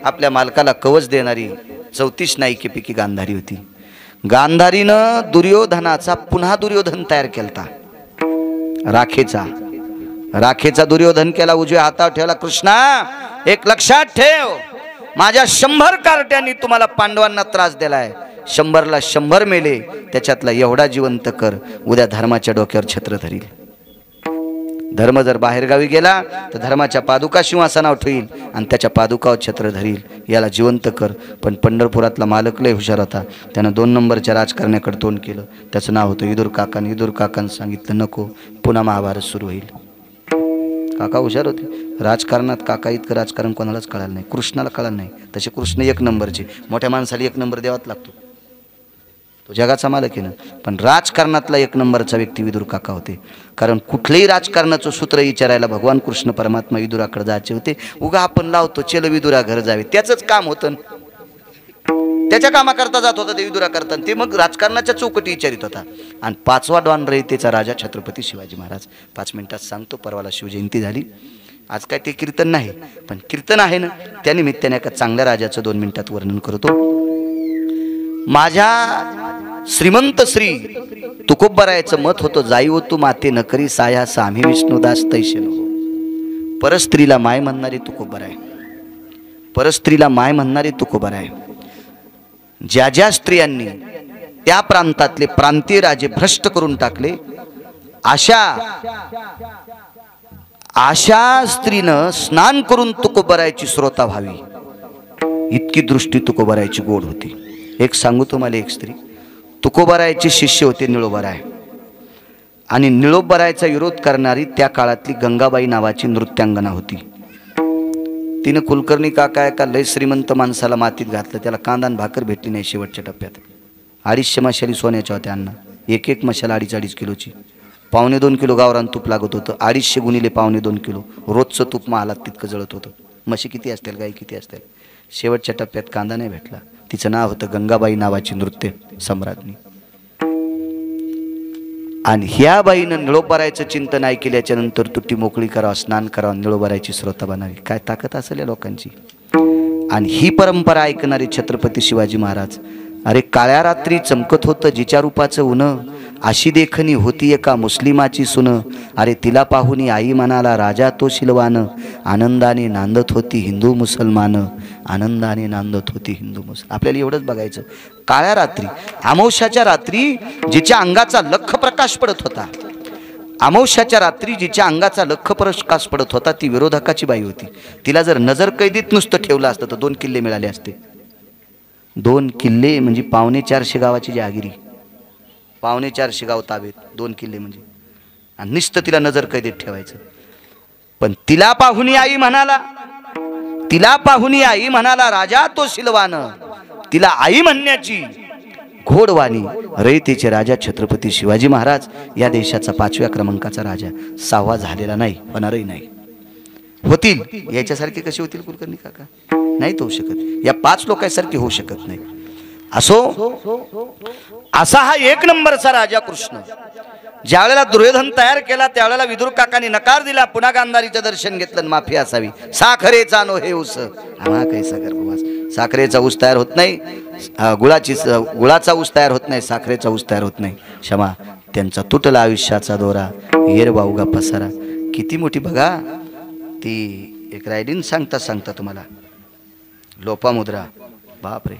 आपल्या मालकाला कवच देणारी 34 नायिकेपैकी गांधारी होती. गांधारीनं दुर्योधनाचा पुन्हा दुर्योधन तयार केलता. राखेचा दुर्योधन केला. उजव्या हातावर ठेवला. कृष्णा, एक लक्षात ठेव, माझ्या 100 कार्ट्यांनी तुम्हाला पांडवांना त्रास दिलाय. 100ला 100 मेले, त्याच्यातला एवढा जिवंत कर, उद्या धर्माच्या डोक्यावर छत्र धरील. धर्म जर बाहेरगावी गेला तर धर्माच्या पादुका सिंहासनावर ठेवील आणि त्याच्या पादुकावर छत्र धरील. याला जिवंत कर. पण पंढरपुरातला मालक लय हुशार होता. त्यानं 2 नंबरच्या राजकारण्याकडे तोंड केलं. त्याचं नाव होतं इदूर काका. इदूर काकांनी सांगितलं नको, पुन्हा महाभारत सुरू होईल. काका हुशार होते. राजकारणात काका इतकं राजकारण कोणालाच कळालं नाही. कृष्णाला कळालं नाही. तसे कृष्ण 1 नंबरचे. मोठ्या माणसाला 1 नंबर द्यावाच लागतो, तो जगाचा मालक आहे ना. पण राजकारणातला 1 नंबरचा व्यक्ती विदुर काका होते. कारण कुठलंही राजकारणाचं सूत्र विचारायला भगवान कृष्ण परमात्मा विदुराकडे जायचे होते. उगा आपण लावतो चल विदुरा घर जावे, त्याचंच काम होतं. त्याच्या कामाकरता जात होता ते विदुरा करता. ते मग राजकारणाच्या चौकटी विचारित होता. आणि 5वा डॉन रयतेचा राजा छत्रपती शिवाजी महाराज. 5 मिनिटात सांगतो. परवाला शिवजयंती झाली. आज काय ते कीर्तन नाही, पण कीर्तन आहे ना, त्या निमित्ताने एका चांगल्या राजाचं 2 मिनिटात वर्णन करतो. माझ्या श्रीमंत श्री तुकोबरायाचं मत होतं, जाई हो तू माते नकरी साया सामी विष्णुदास तैसे नको. परस्त्रीला माय म्हणणारी तुकोबराय. परस्त्रीला माय म्हणणारी तुकोबराय. ज्या ज्या स्त्रियांनी त्या प्रांतातले प्रांतीय राजे भ्रष्ट करून टाकले, अशा स्त्रीनं स्नान करून तुकोबरायची श्रोता व्हावी, इतकी दृष्टी तुकोबरायची गोड होती. एक सांगू तुम्हाला, एक स्त्री तुकोबरायचे शिष्य होते निळोबराय. आणि निळोबरायचा विरोध करणारी त्या काळातली गंगाबाई नावाची नृत्यांगना होती. तिने कुलकर्णी काका एका लय श्रीमंत माणसाला मातीत घातलं. त्याला कांदा आणि भाकर भेटली नाही. शेवटच्या टप्प्यात 250 मशाली सोन्याच्या होत्या. अण्णा एक मशाल 2.5 किलोची. 1.25 किलो गावरान तूप लागत होतं. 250 गुणिले 1.25 किलो रोजचं तूप महालात तितकं जळत होतं. म्हशी किती असतील, गाई किती असतील. शेवटच्या टप्प्यात कांदा नाही भेटला. तिचं नाव होतं गंगाबाई नावाची नृत्य सम्राज्ञी. आणि ह्या बाईनं निळोबरायचं चिंतन ऐकल्याच्या नंतर तुटी मोकळी करावं, स्नान करावं, निळोबरायची श्रोता बनावी. काय ताकद असेल या लोकांची. आणि ही परंपरा ऐकणारे छत्रपती शिवाजी महाराज. अरे काळ्या रात्री चमकत होतं जिच्या रूपाचं उन, अशी देखणी होती एका मुस्लिमाची सुन. अरे तिला पाहुनी आई म्हणाला राजा तो शिलवान, आनंदाने नांदत होती हिंदू मुसलमान, आनंदाने नांदत होती हिंदू मुसलमान. आपल्याला एवढंच बघायचं. काळ्या रात्री, अमावस्याच्या रात्री जिच्या अंगाचा लख प्रकाश पडत होता, अमावस्याच्या रात्री जिच्या अंगाचा लख प्रकाश पडत होता, ती विरोधकाची बाई होती. तिला जर नजर कैदीत नुसतं ठेवलं असतं तर 2 किल्ले मिळाले असते. 2 किल्ले म्हणजे 450 गावाची जहागिरी. 450 गाव ताबेत, 2 किल्ले म्हणजे. आणि नुसतं तिला नजर कैदेत ठेवायचं. पण तिला पाहुणी आई म्हणाला, तिला पाहुणी आई म्हणाला राजा तो शिलवान. तिला आई म्हणण्याची घोडवाणी रयतेचे राजा छत्रपती शिवाजी महाराज. या देशाचा 5व्या क्रमांकाचा राजा. 6वा झालेला नाही, होणारही नाही. होतील याच्यासारखे कसे होतील कुलकर्णी काका? नाही होऊ शकत. या 5 लोकांसारखे होऊ शकत नाही. असो, असा हा 1 नंबरचा राजा कृष्ण. ज्यावेळेला दुर्योधन तयार केला त्यावेळेला विदुर काकांनी नकार दिला. पुन्हा गांधारीचं दर्शन घेतलं. माफी असावी. साखरेचा नो हे ऊस, आम्हा कैसा गर्भवास. साखरेचा ऊस तयार होत नाही, गुळाचा ऊस तयार होत नाही, साखरेचा ऊस तयार होत नाही. क्षमा. त्यांचा तुटला आयुष्याचा दोरा, येर वावगा पसारा. किती मोठी बघा ती एक रायडीन सांगता सांगता तुम्हाला लोपामुद्रा. बापरे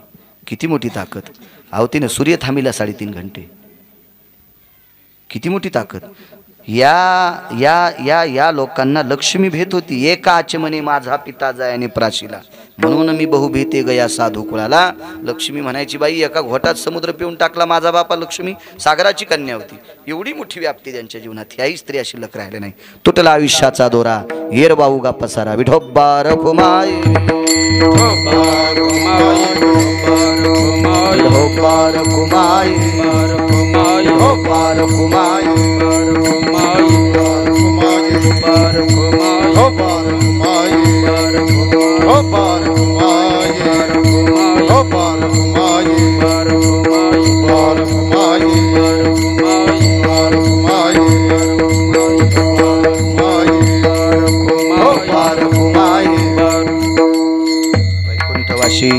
किती मोठी ताकद. अहो तिने सूर्य थांबिला 3.5 घंटे. किती मोठी ताकद. या लोकांना लक्ष्मी भेट होती. एका आचमने माझा पिता जायाने प्राशीला. म्हणून मी बहुभीते गया साधू कुळाला. लक्ष्मी म्हणायची, बाई एका घोटात समुद्र पिऊन टाकला माझा बापा. लक्ष्मी सागराची कन्या होती. एवढी मोठी व्याप्ती त्यांच्या जीवनात. ह्याही स्त्रिया शिल्लक राहिले नाही. तुटला आयुष्याचा दोरा, येर बाऊगा पसारा, विठोबा रखुमाई, विठोबा रखुमाई, विठोबा रखुमाई, विठोबा रखुमाई, वैकुंठवासी